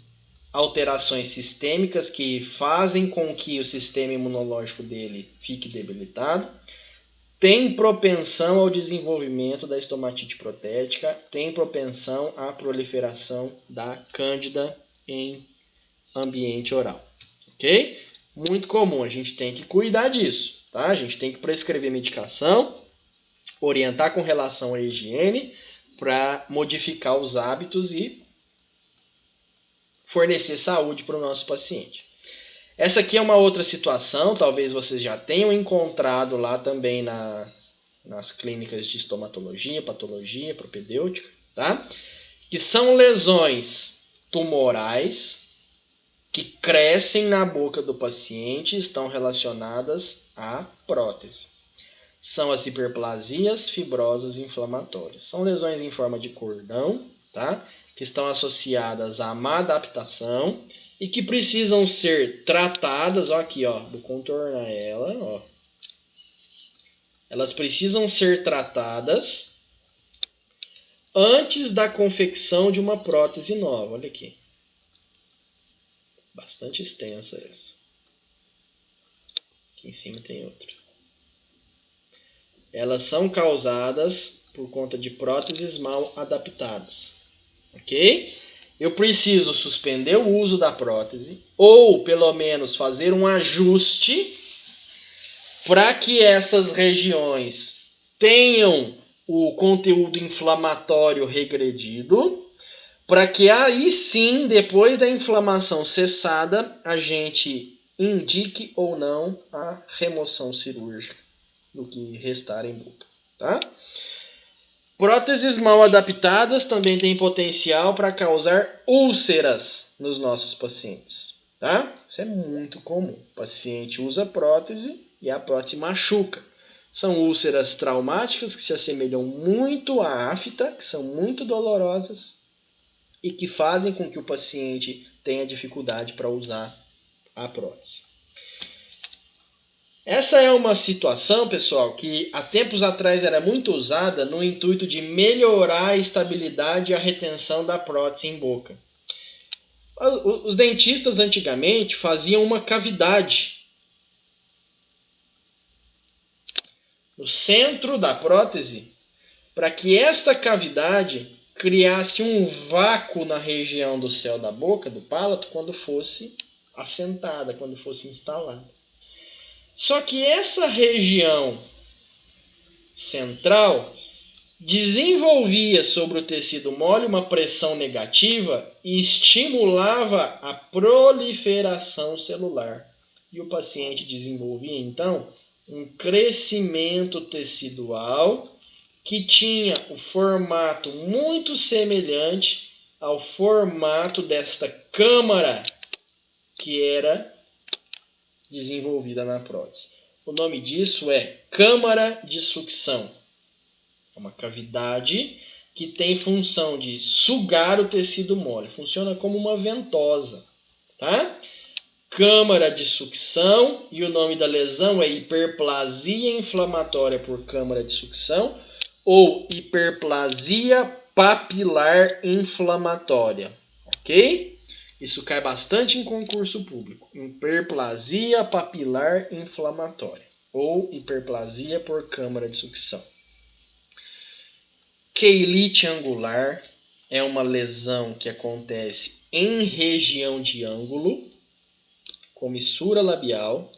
A: alterações sistêmicas que fazem com que o sistema imunológico dele fique debilitado, tem propensão ao desenvolvimento da estomatite protética, tem propensão à proliferação da Cândida em ambiente oral. Ok? Muito comum, a gente tem que cuidar disso. Tá? A gente tem que prescrever medicação, orientar com relação à higiene, para modificar os hábitos e fornecer saúde para o nosso paciente. Essa aqui é uma outra situação, talvez vocês já tenham encontrado lá também nas clínicas de estomatologia, patologia, propedêutica, tá? Que são lesões tumorais que crescem na boca do paciente e estão relacionadas à prótese. São as hiperplasias fibrosas inflamatórias. São lesões em forma de cordão, tá? Que estão associadas à má adaptação e que precisam ser tratadas. Ó, aqui, ó, vou contornar ela. Ó. Elas precisam ser tratadas antes da confecção de uma prótese nova. Olha aqui. Bastante extensa essa. Aqui em cima tem outra. Elas são causadas por conta de próteses mal adaptadas, ok? Eu preciso suspender o uso da prótese ou, pelo menos, fazer um ajuste para que essas regiões tenham o conteúdo inflamatório regredido, para que aí sim, depois da inflamação cessada, a gente indique ou não a remoção cirúrgica do que restar em boca, tá? Próteses mal adaptadas também têm potencial para causar úlceras nos nossos pacientes, tá? Isso é muito comum. O paciente usa prótese e a prótese machuca. São úlceras traumáticas que se assemelham muito à afta, que são muito dolorosas e que fazem com que o paciente tenha dificuldade para usar a prótese. Essa é uma situação, pessoal, que há tempos atrás era muito usada no intuito de melhorar a estabilidade e a retenção da prótese em boca. Os dentistas antigamente faziam uma cavidade no centro da prótese para que esta cavidade criasse um vácuo na região do céu da boca, do palato, quando fosse assentada, quando fosse instalada. Só que essa região central desenvolvia sobre o tecido mole uma pressão negativa e estimulava a proliferação celular. E o paciente desenvolvia, então, um crescimento tecidual que tinha o formato muito semelhante ao formato desta câmara que era desenvolvida na prótese. O nome disso é câmara de sucção. É uma cavidade que tem função de sugar o tecido mole. Funciona como uma ventosa, tá? Câmara de sucção, e o nome da lesão é hiperplasia inflamatória por câmara de sucção ou hiperplasia papilar inflamatória, ok? Isso cai bastante em concurso público. Hiperplasia papilar inflamatória ou hiperplasia por câmara de sucção. Queilite angular é uma lesão que acontece em região de ângulo, comissura labial,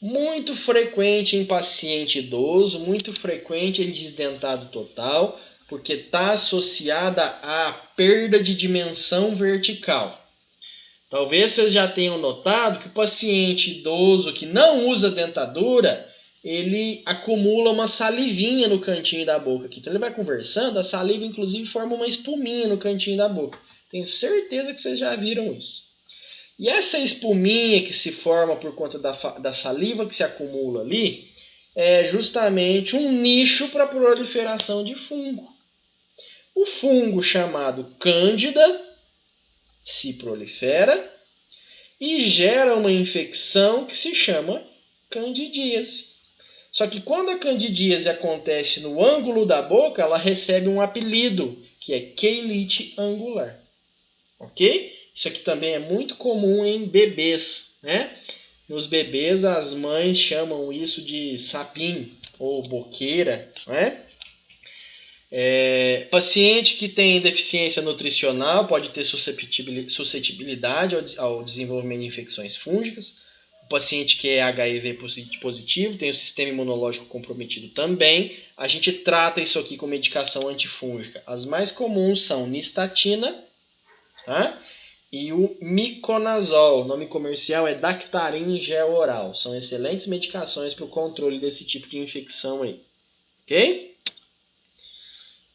A: muito frequente em paciente idoso, muito frequente em desdentado total, porque está associada à perda de dimensão vertical. Talvez vocês já tenham notado que o paciente idoso que não usa dentadura, ele acumula uma salivinha no cantinho da boca aqui. Então ele vai conversando, a saliva inclusive forma uma espuminha no cantinho da boca. Tenho certeza que vocês já viram isso. E essa espuminha que se forma por conta da saliva que se acumula ali, é justamente um nicho para a proliferação de fungo. O fungo chamado Cândida se prolifera e gera uma infecção que se chama candidíase. Só que quando a candidíase acontece no ângulo da boca, ela recebe um apelido, que é queilite angular. Ok? Isso aqui também é muito comum em bebês, né? Nos bebês, as mães chamam isso de sapinho ou boqueira, né? Paciente que tem deficiência nutricional pode ter suscetibilidade ao desenvolvimento de infecções fúngicas. O paciente que é HIV positivo tem o sistema imunológico comprometido também. A gente trata isso aqui com medicação antifúngica. As mais comuns são nistatina, tá? E o miconazol. O nome comercial é Dactarin gel oral. São excelentes medicações para o controle desse tipo de infecção aí. Ok?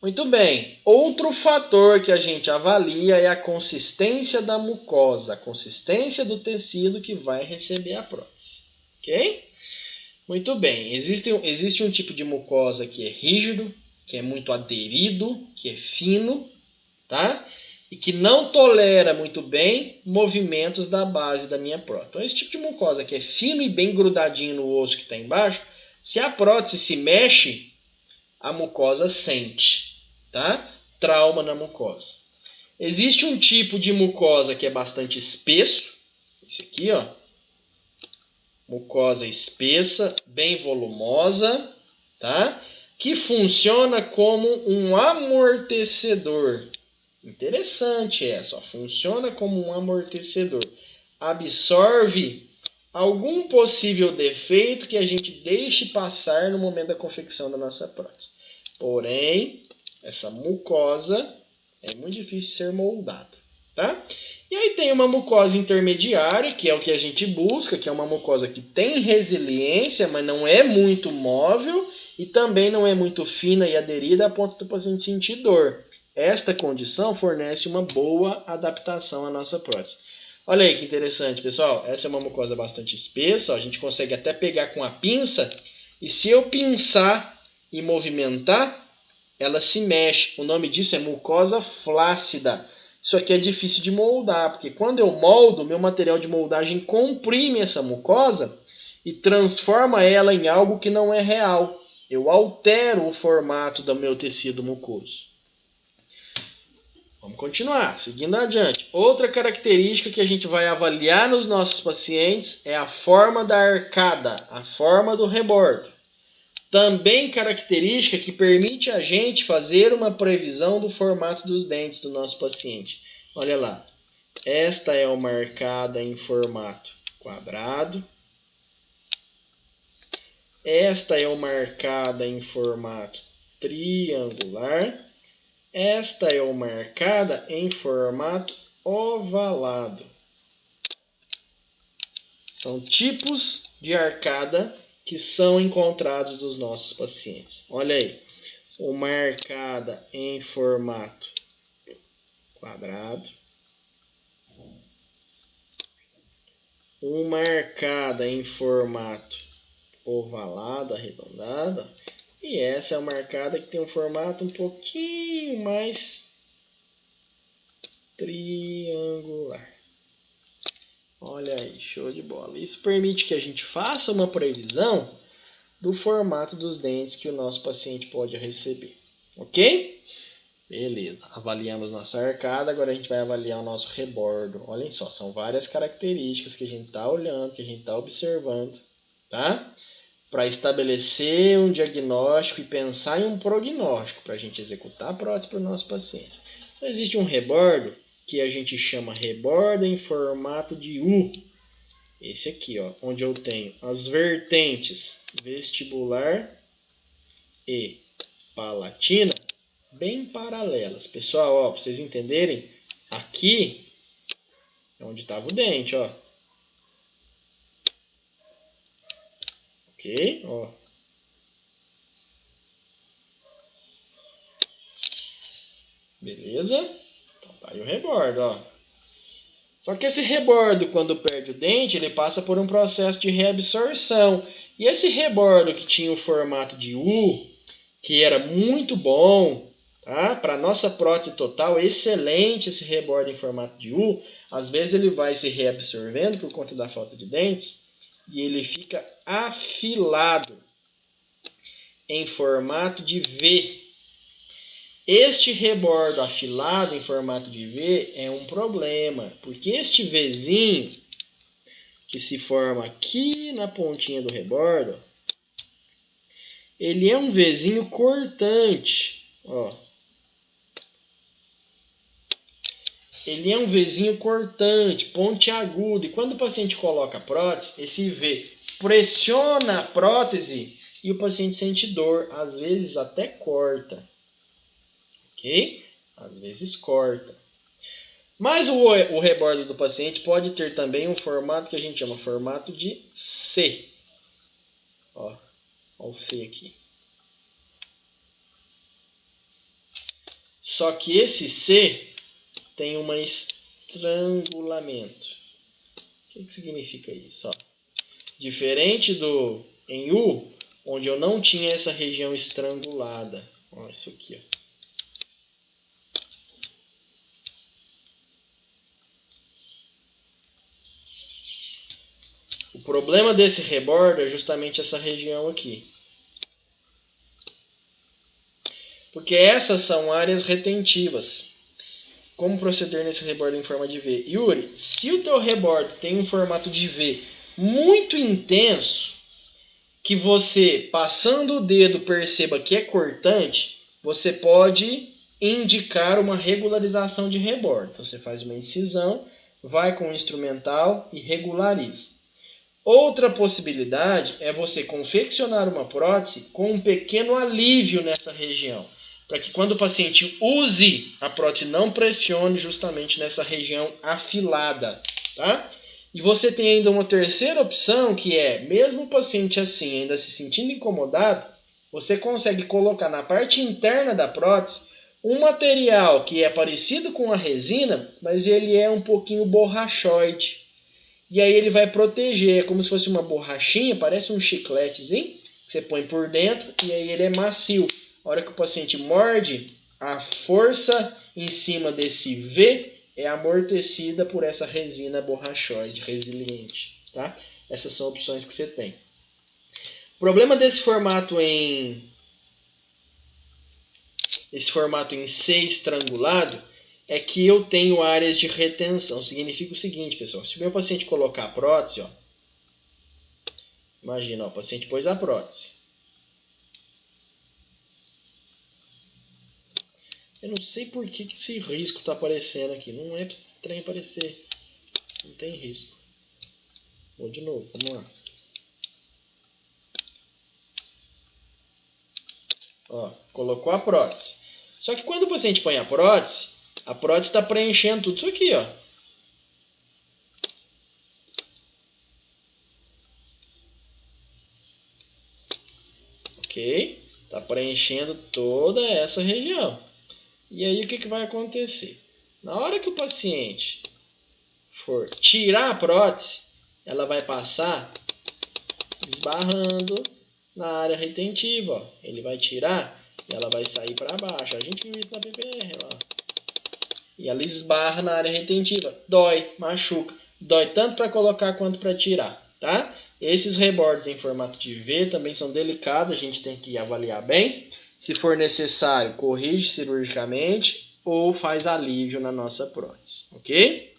A: Muito bem. Outro fator que a gente avalia é a consistência da mucosa, a consistência do tecido que vai receber a prótese. Ok? Muito bem. Existe um tipo de mucosa que é rígido, que é muito aderido, que é fino, tá? E que não tolera muito bem movimentos da base da minha prótese. Então, esse tipo de mucosa que é fino e bem grudadinho no osso que está embaixo, se a prótese se mexe, a mucosa sente, tá? Trauma na mucosa. Existe um tipo de mucosa que é bastante espesso, esse aqui, ó. Mucosa espessa, bem volumosa, tá? Que funciona como um amortecedor. Interessante essa, ó. Funciona como um amortecedor. Absorve algum possível defeito que a gente deixe passar no momento da confecção da nossa prótese. Porém, essa mucosa é muito difícil de ser moldada, tá? E aí tem uma mucosa intermediária, que é o que a gente busca, que é uma mucosa que tem resiliência, mas não é muito móvel e também não é muito fina e aderida a ponto do paciente sentir dor. Esta condição fornece uma boa adaptação à nossa prótese. Olha aí que interessante, pessoal. Essa é uma mucosa bastante espessa. Ó. A gente consegue até pegar com a pinça. E se eu pinçar e movimentar, ela se mexe. O nome disso é mucosa flácida. Isso aqui é difícil de moldar, porque quando eu moldo, meu material de moldagem comprime essa mucosa e transforma ela em algo que não é real. Eu altero o formato do meu tecido mucoso. Vamos continuar, seguindo adiante. Outra característica que a gente vai avaliar nos nossos pacientes é a forma da arcada, a forma do rebordo. Também característica que permite a gente fazer uma previsão do formato dos dentes do nosso paciente. Olha lá, esta é uma arcada em formato quadrado. Esta é uma arcada em formato triangular. Esta é uma arcada em formato ovalado. São tipos de arcada que são encontrados nos nossos pacientes. Olha aí, uma arcada em formato quadrado, uma arcada em formato ovalado, arredondado. E essa é uma arcada que tem um formato um pouquinho mais triangular. Olha aí, show de bola. Isso permite que a gente faça uma previsão do formato dos dentes que o nosso paciente pode receber. Ok? Beleza, avaliamos nossa arcada, agora a gente vai avaliar o nosso rebordo. Olhem só, são várias características que a gente está olhando, que a gente está observando, tá? Para estabelecer um diagnóstico e pensar em um prognóstico para a gente executar a prótese para o nosso paciente. Então, existe um rebordo que a gente chama rebordo em formato de U. Esse aqui, ó, onde eu tenho as vertentes vestibular e palatina bem paralelas. Pessoal, ó, para vocês entenderem, aqui é onde estava o dente, ó. Ok? Ó. Beleza? Então tá aí o rebordo, ó. Só que esse rebordo, quando perde o dente, ele passa por um processo de reabsorção. E esse rebordo que tinha o formato de U, que era muito bom, tá? Para nossa prótese total, excelente esse rebordo em formato de U. Às vezes ele vai se reabsorvendo por conta da falta de dentes e ele fica afilado em formato de V. Este rebordo afilado em formato de V é um problema, porque este Vzinho que se forma aqui na pontinha do rebordo, ele é um Vzinho cortante, ó. Ele é um Vzinho cortante, pontiagudo, e quando o paciente coloca a prótese, esse V pressiona a prótese e o paciente sente dor, às vezes até corta. Ok? Às vezes corta. Mas o rebordo do paciente pode ter também um formato que a gente chama formato de C. Ó, ó o C aqui. Só que esse C tem um estrangulamento. O que significa isso? Ó, diferente do em U, onde eu não tinha essa região estrangulada. Ó, isso aqui, ó. O problema desse rebordo é justamente essa região aqui. Porque essas são áreas retentivas. Como proceder nesse rebordo em forma de V? Yuri, se o teu rebordo tem um formato de V muito intenso, que você, passando o dedo, perceba que é cortante, você pode indicar uma regularização de rebordo. Então, você faz uma incisão, vai com o instrumental e regulariza. Outra possibilidade é você confeccionar uma prótese com um pequeno alívio nessa região, para que quando o paciente use, a prótese não pressione justamente nessa região afilada, tá? E você tem ainda uma terceira opção, que é, mesmo o paciente assim, ainda se sentindo incomodado, você consegue colocar na parte interna da prótese um material que é parecido com a resina, mas ele é um pouquinho borrachoide. E aí ele vai proteger, é como se fosse uma borrachinha, parece um chicletezinho, que você põe por dentro e aí ele é macio. A hora que o paciente morde, a força em cima desse V é amortecida por essa resina borrachoide, resiliente. Tá? Essas são opções que você tem. O problema desse formato em C estrangulado é que eu tenho áreas de retenção. Significa o seguinte, pessoal. Se o meu paciente colocar a prótese, ó, imagina, ó, o paciente pôs a prótese. Eu não sei por que esse risco está aparecendo aqui. Não é estranho aparecer. Não tem risco. Vou de novo, vamos lá. Ó, colocou a prótese. Só que quando o paciente põe a prótese está preenchendo tudo isso aqui, ó. Ok? Está preenchendo toda essa região. E aí o que vai acontecer? Na hora que o paciente for tirar a prótese, ela vai passar esbarrando na área retentiva. Ó. Ele vai tirar e ela vai sair para baixo. A gente viu isso na PPR. Ó. E ela esbarra na área retentiva. Dói, machuca. Dói tanto para colocar quanto para tirar. Tá? Esses rebordes em formato de V também são delicados. A gente tem que avaliar bem. Se for necessário, corrige cirurgicamente ou faz alívio na nossa prótese. Ok?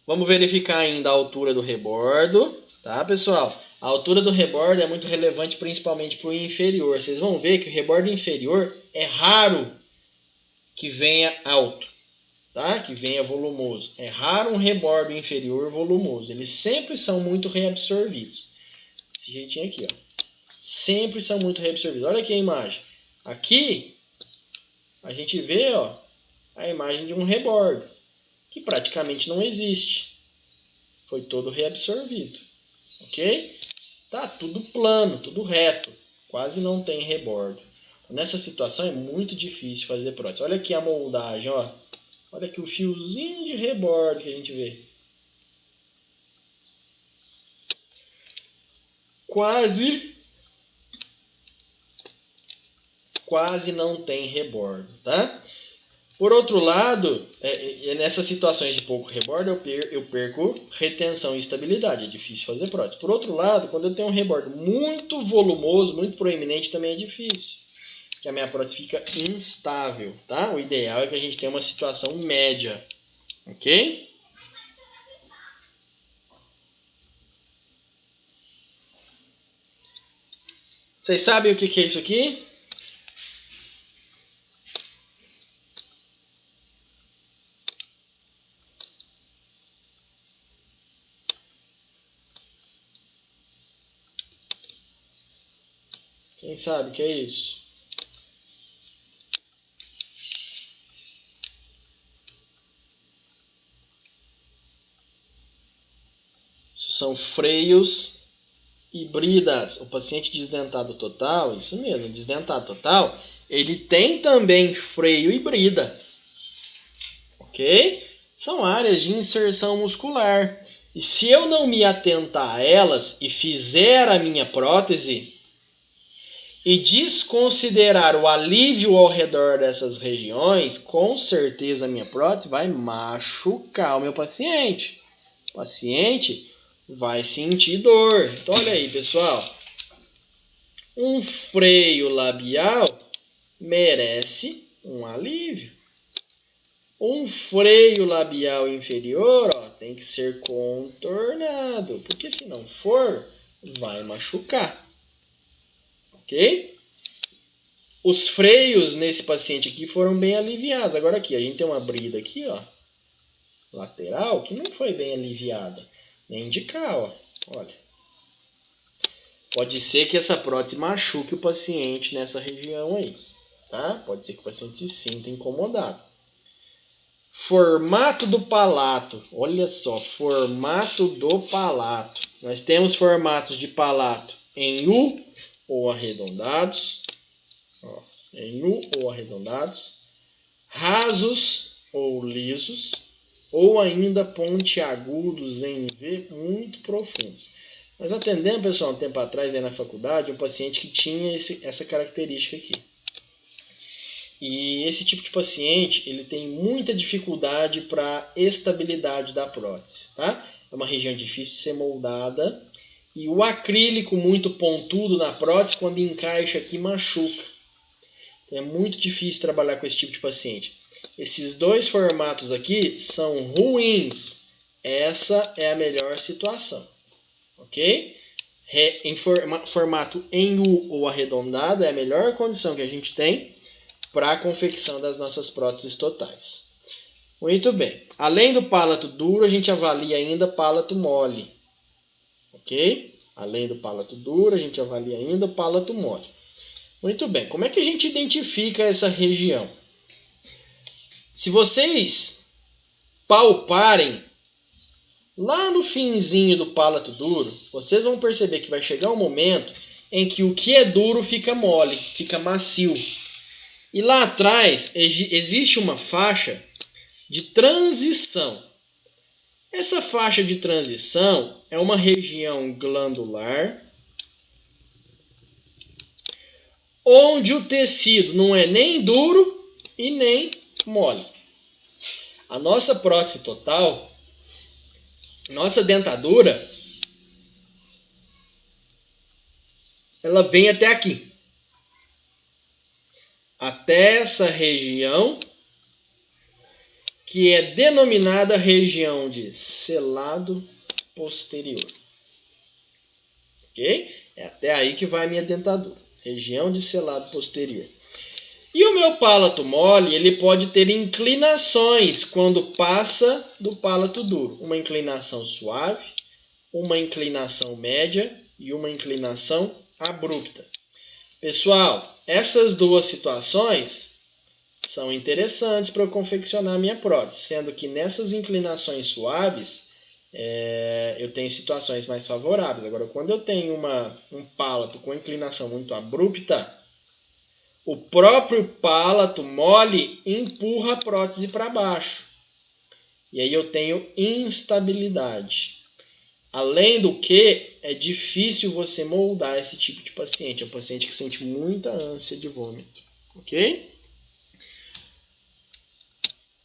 A: Vamos verificar ainda a altura do rebordo. Tá, pessoal? A altura do rebordo é muito relevante principalmente para o inferior. Vocês vão ver que o rebordo inferior é raro que venha alto, tá? Que venha volumoso. É raro um rebordo inferior volumoso. Eles sempre são muito reabsorvidos. Esse jeitinho aqui, ó. Sempre são muito reabsorvidos. Olha aqui a imagem. Aqui, a gente vê, ó, a imagem de um rebordo, que praticamente não existe. Foi todo reabsorvido. Ok? Tá tudo plano, tudo reto. Quase não tem rebordo. Nessa situação é muito difícil fazer prótese. Olha aqui a moldagem, ó. Olha aqui o fiozinho de rebordo que a gente vê. Quase não tem rebordo, tá? Por outro lado, nessas situações de pouco rebordo, eu perco retenção e estabilidade. É difícil fazer prótese. Por outro lado, quando eu tenho um rebordo muito volumoso, muito proeminente, também é difícil. Que a minha prótese fica instável, tá? O ideal é que a gente tenha uma situação média, ok? Vocês sabem o que é isso aqui? Quem sabe o que é isso? Isso são freios e bridas. O paciente desdentado total, isso mesmo, desdentado total, ele tem também freio e brida. Ok? São áreas de inserção muscular. E se eu não me atentar a elas e fizer a minha prótese e desconsiderar o alívio ao redor dessas regiões, com certeza a minha prótese vai machucar o meu paciente. O paciente vai sentir dor. Então, olha aí, pessoal. Um freio labial merece um alívio. Um freio labial inferior, ó, tem que ser contornado, porque se não for, vai machucar. Ok? Os freios nesse paciente aqui foram bem aliviados. Agora aqui, a gente tem uma brida aqui, ó, lateral, que não foi bem aliviada. Nem de cá, ó. Olha. Pode ser que essa prótese machuque o paciente nessa região aí, tá? Pode ser que o paciente se sinta incomodado. Formato do palato. Olha só, formato do palato. Nós temos formatos de palato em U ou arredondados. Ó, em U ou arredondados. Rasos ou lisos. Ou ainda pontiagudos em V muito profundos. Nós atendemos, pessoal, um tempo atrás aí na faculdade, um paciente que tinha essa característica aqui. E esse tipo de paciente, ele tem muita dificuldade para estabilidade da prótese, tá? É uma região difícil de ser moldada. E o acrílico muito pontudo na prótese, quando encaixa aqui, machuca. Então é muito difícil trabalhar com esse tipo de paciente. Esses dois formatos aqui são ruins. Essa é a melhor situação. Ok? Em formato em U ou arredondado é a melhor condição que a gente tem para a confecção das nossas próteses totais. Muito bem. Além do palato duro, a gente avalia ainda palato mole. Ok? Além do palato duro, a gente avalia ainda o palato mole. Muito bem. Como é que a gente identifica essa região? Se vocês palparem lá no finzinho do palato duro, vocês vão perceber que vai chegar um momento em que o que é duro fica mole, fica macio. E lá atrás existe uma faixa de transição. Essa faixa de transição é uma região glandular onde o tecido não é nem duro e nem mole. A nossa prótese total, nossa dentadura, ela vem até aqui. Até essa região, que é denominada região de selado posterior. Ok? É até aí que vai a minha dentadura. Região de selado posterior. E o meu palato mole, ele pode ter inclinações quando passa do palato duro. Uma inclinação suave, uma inclinação média e uma inclinação abrupta. Pessoal, essas duas situações são interessantes para eu confeccionar a minha prótese, sendo que nessas inclinações suaves eu tenho situações mais favoráveis. Agora, quando eu tenho um palato com inclinação muito abrupta, o próprio palato mole empurra a prótese para baixo. E aí eu tenho instabilidade. Além do que, é difícil você moldar esse tipo de paciente. É um paciente que sente muita ânsia de vômito. Ok?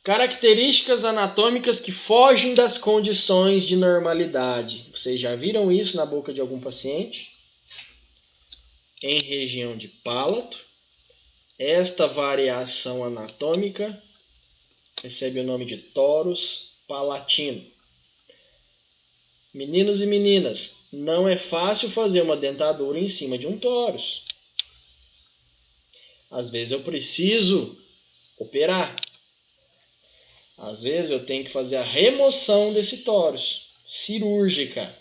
A: Características anatômicas que fogem das condições de normalidade. Vocês já viram isso na boca de algum paciente? Em região de palato, esta variação anatômica recebe o nome de torus palatino. Meninos e meninas, não é fácil fazer uma dentadura em cima de um torus. Às vezes eu preciso operar. Às vezes eu tenho que fazer a remoção desse torus, cirúrgica.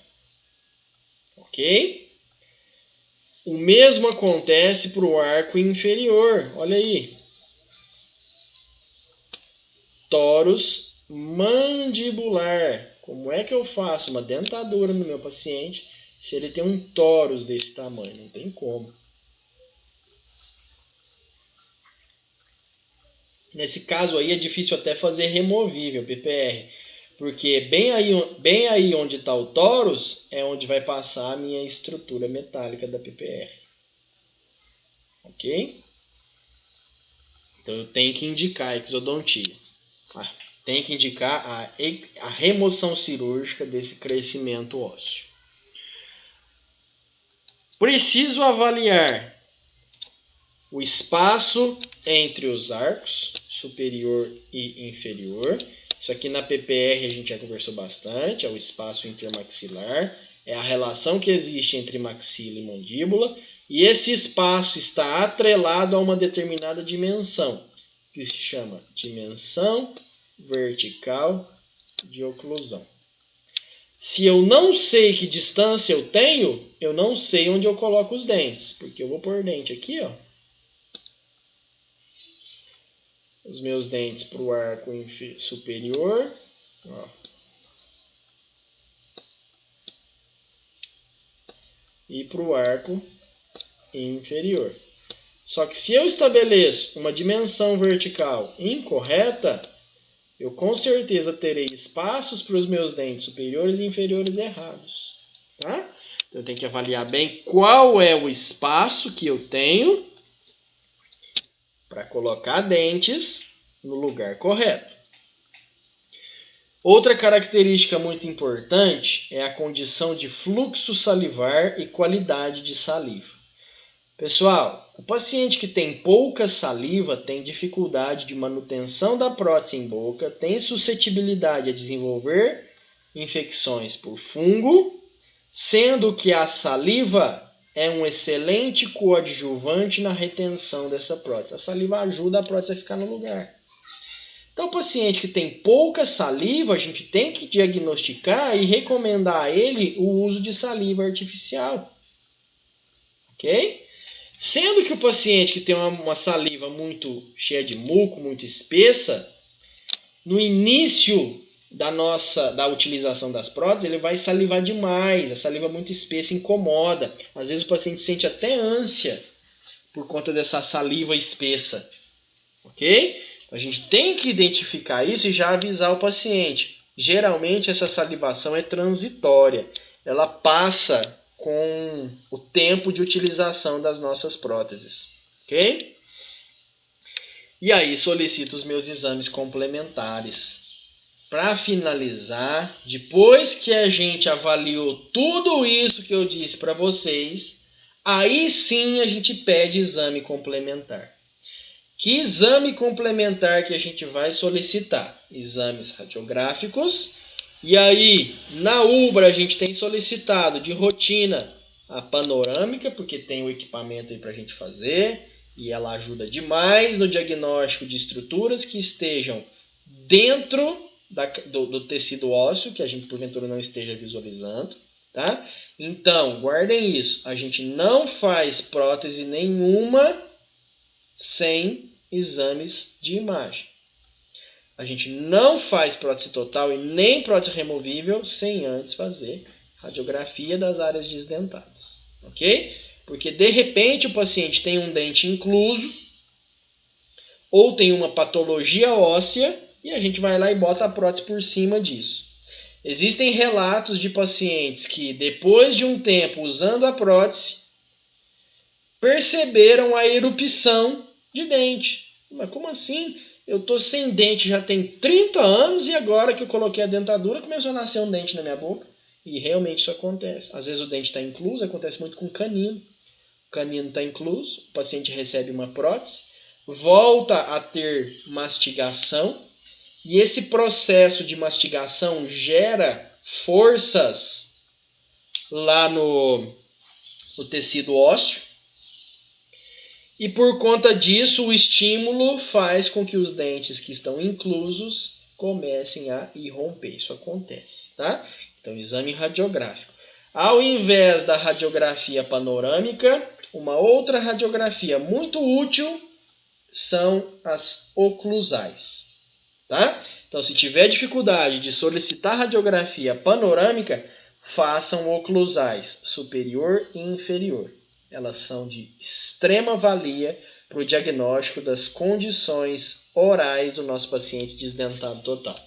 A: Ok? O mesmo acontece para o arco inferior. Olha aí. Torus mandibular. Como é que eu faço uma dentadura no meu paciente se ele tem um torus desse tamanho? Não tem como. Nesse caso aí é difícil até fazer removível, PPR. Porque bem aí onde está o torus é onde vai passar a minha estrutura metálica da PPR. Ok? Então eu tenho que indicar a exodontia. Tem que indicar a remoção cirúrgica desse crescimento ósseo. Preciso avaliar o espaço entre os arcos, superior e inferior. Isso aqui na PPR a gente já conversou bastante, é o espaço intermaxilar, é a relação que existe entre maxila e mandíbula, e esse espaço está atrelado a uma determinada dimensão, que se chama dimensão vertical de oclusão. Se eu não sei que distância eu tenho, eu não sei onde eu coloco os dentes, porque eu vou pôr dente aqui, ó. Os meus dentes para o arco superior, ó. E para o arco inferior. Só que se eu estabeleço uma dimensão vertical incorreta, eu com certeza terei espaços para os meus dentes superiores e inferiores errados. Tá? Então eu tenho que avaliar bem qual é o espaço que eu tenho para colocar dentes no lugar correto. Outra característica muito importante é a condição de fluxo salivar e qualidade de saliva. Pessoal, o paciente que tem pouca saliva tem dificuldade de manutenção da prótese em boca, tem suscetibilidade a desenvolver infecções por fungo, sendo que a saliva é um excelente coadjuvante na retenção dessa prótese. A saliva ajuda a prótese a ficar no lugar. Então, o paciente que tem pouca saliva, a gente tem que diagnosticar e recomendar a ele o uso de saliva artificial. Ok? Sendo que o paciente que tem uma saliva muito cheia de muco, muito espessa, no início da utilização das próteses, ele vai salivar demais. A saliva muito espessa incomoda. Às vezes o paciente sente até ânsia por conta dessa saliva espessa. Ok? A gente tem que identificar isso e já avisar o paciente. geralmente essa salivação é transitória. Ela passa com o tempo de utilização das nossas próteses. Ok? E aí solicito os meus exames complementares. Para finalizar, depois que a gente avaliou tudo isso que eu disse para vocês, aí sim a gente pede exame complementar. Que exame complementar que a gente vai solicitar? Exames radiográficos. E aí, na UBRA, a gente tem solicitado de rotina a panorâmica, porque tem o equipamento aí para a gente fazer. E ela ajuda demais no diagnóstico de estruturas que estejam dentro do tecido ósseo, que a gente porventura não esteja visualizando. Tá? Então, guardem isso. A gente não faz prótese nenhuma sem exames de imagem. A gente não faz prótese total e nem prótese removível sem antes fazer radiografia das áreas desdentadas. Ok? Porque de repente o paciente tem um dente incluso ou tem uma patologia óssea e a gente vai lá e bota a prótese por cima disso. Existem relatos de pacientes que depois de um tempo usando a prótese perceberam a erupção de dente. Mas como assim? Eu tô sem dente já tem 30 anos e agora que eu coloquei a dentadura começou a nascer um dente na minha boca. E realmente isso acontece. Às vezes o dente está incluso, acontece muito com o canino. O canino está incluso, o paciente recebe uma prótese, volta a ter mastigação e esse processo de mastigação gera forças lá no tecido ósseo. E por conta disso, o estímulo faz com que os dentes que estão inclusos comecem a irromper. Isso acontece, tá? Então, exame radiográfico. Ao invés da radiografia panorâmica, uma outra radiografia muito útil são as oclusais, tá? Então, se tiver dificuldade de solicitar radiografia panorâmica, façam oclusais superior e inferior. Elas são de extrema valia para o diagnóstico das condições orais do nosso paciente desdentado total.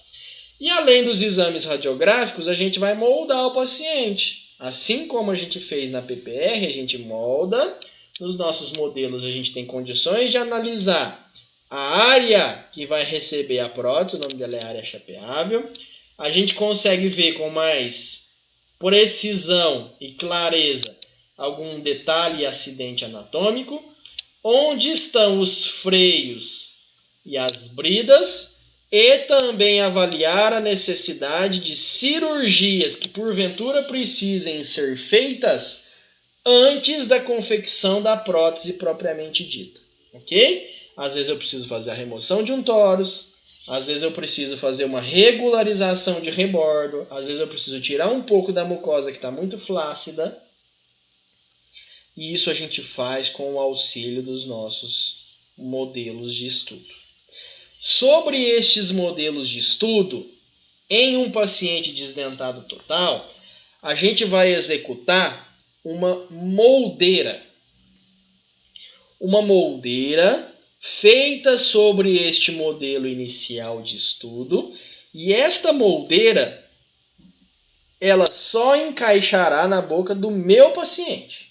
A: E além dos exames radiográficos, a gente vai moldar o paciente. Assim como a gente fez na PPR, a gente molda. Nos nossos modelos, a gente tem condições de analisar a área que vai receber a prótese, o nome dela é área chapeável. A gente consegue ver com mais precisão e clareza algum detalhe e acidente anatômico, onde estão os freios e as bridas, e também avaliar a necessidade de cirurgias que porventura precisem ser feitas antes da confecção da prótese propriamente dita, ok? Às vezes eu preciso fazer a remoção de um torus, às vezes eu preciso fazer uma regularização de rebordo, às vezes eu preciso tirar um pouco da mucosa que está muito flácida. E isso a gente faz com o auxílio dos nossos modelos de estudo. Sobre estes modelos de estudo, em um paciente desdentado total, a gente vai executar uma moldeira. Uma moldeira feita sobre este modelo inicial de estudo. E esta moldeira, ela só encaixará na boca do meu paciente.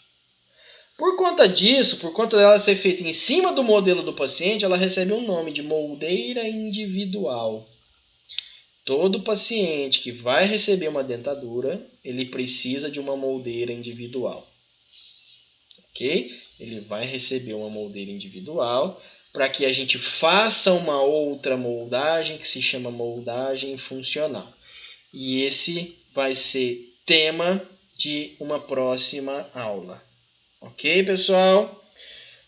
A: Por conta disso, por conta dela ser feita em cima do modelo do paciente, ela recebe um nome de moldeira individual. Todo paciente que vai receber uma dentadura, ele precisa de uma moldeira individual. Ok? Ele vai receber uma moldeira individual para que a gente faça uma outra moldagem que se chama moldagem funcional. E esse vai ser tema de uma próxima aula. Ok, pessoal?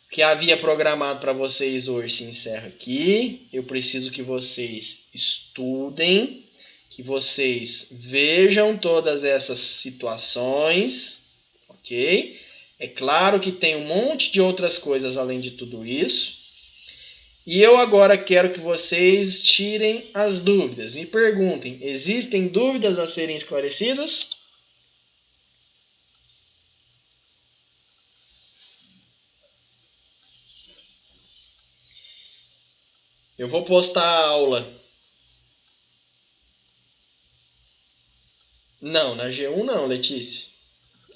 A: O que havia programado para vocês hoje se encerra aqui. Eu preciso que vocês estudem, que vocês vejam todas essas situações, ok? É claro que tem um monte de outras coisas além de tudo isso. E eu agora quero que vocês tirem as dúvidas. Me perguntem, existem dúvidas a serem esclarecidas? Eu vou postar a aula Não, na G1 não, Letícia.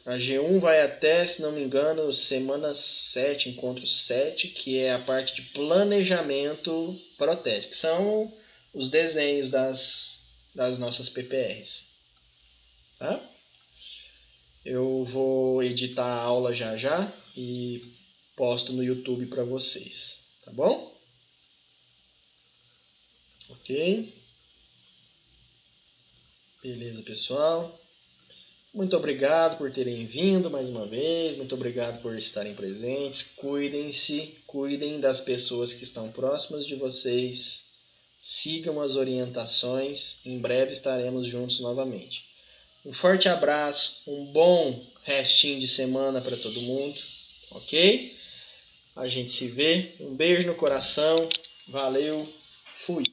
A: A G1 vai até, se não me engano, semana 7, encontro 7, que é a parte de planejamento protético. São os desenhos das nossas PPRs. Tá? Eu vou editar a aula já e posto no YouTube para vocês. Tá bom? Ok? Beleza, pessoal? Muito obrigado por terem vindo mais uma vez. Muito obrigado por estarem presentes. Cuidem-se, cuidem das pessoas que estão próximas de vocês. Sigam as orientações. Em breve estaremos juntos novamente. Um forte abraço, um bom restinho de semana para todo mundo. Ok? A gente se vê. Um beijo no coração. Valeu. Fui.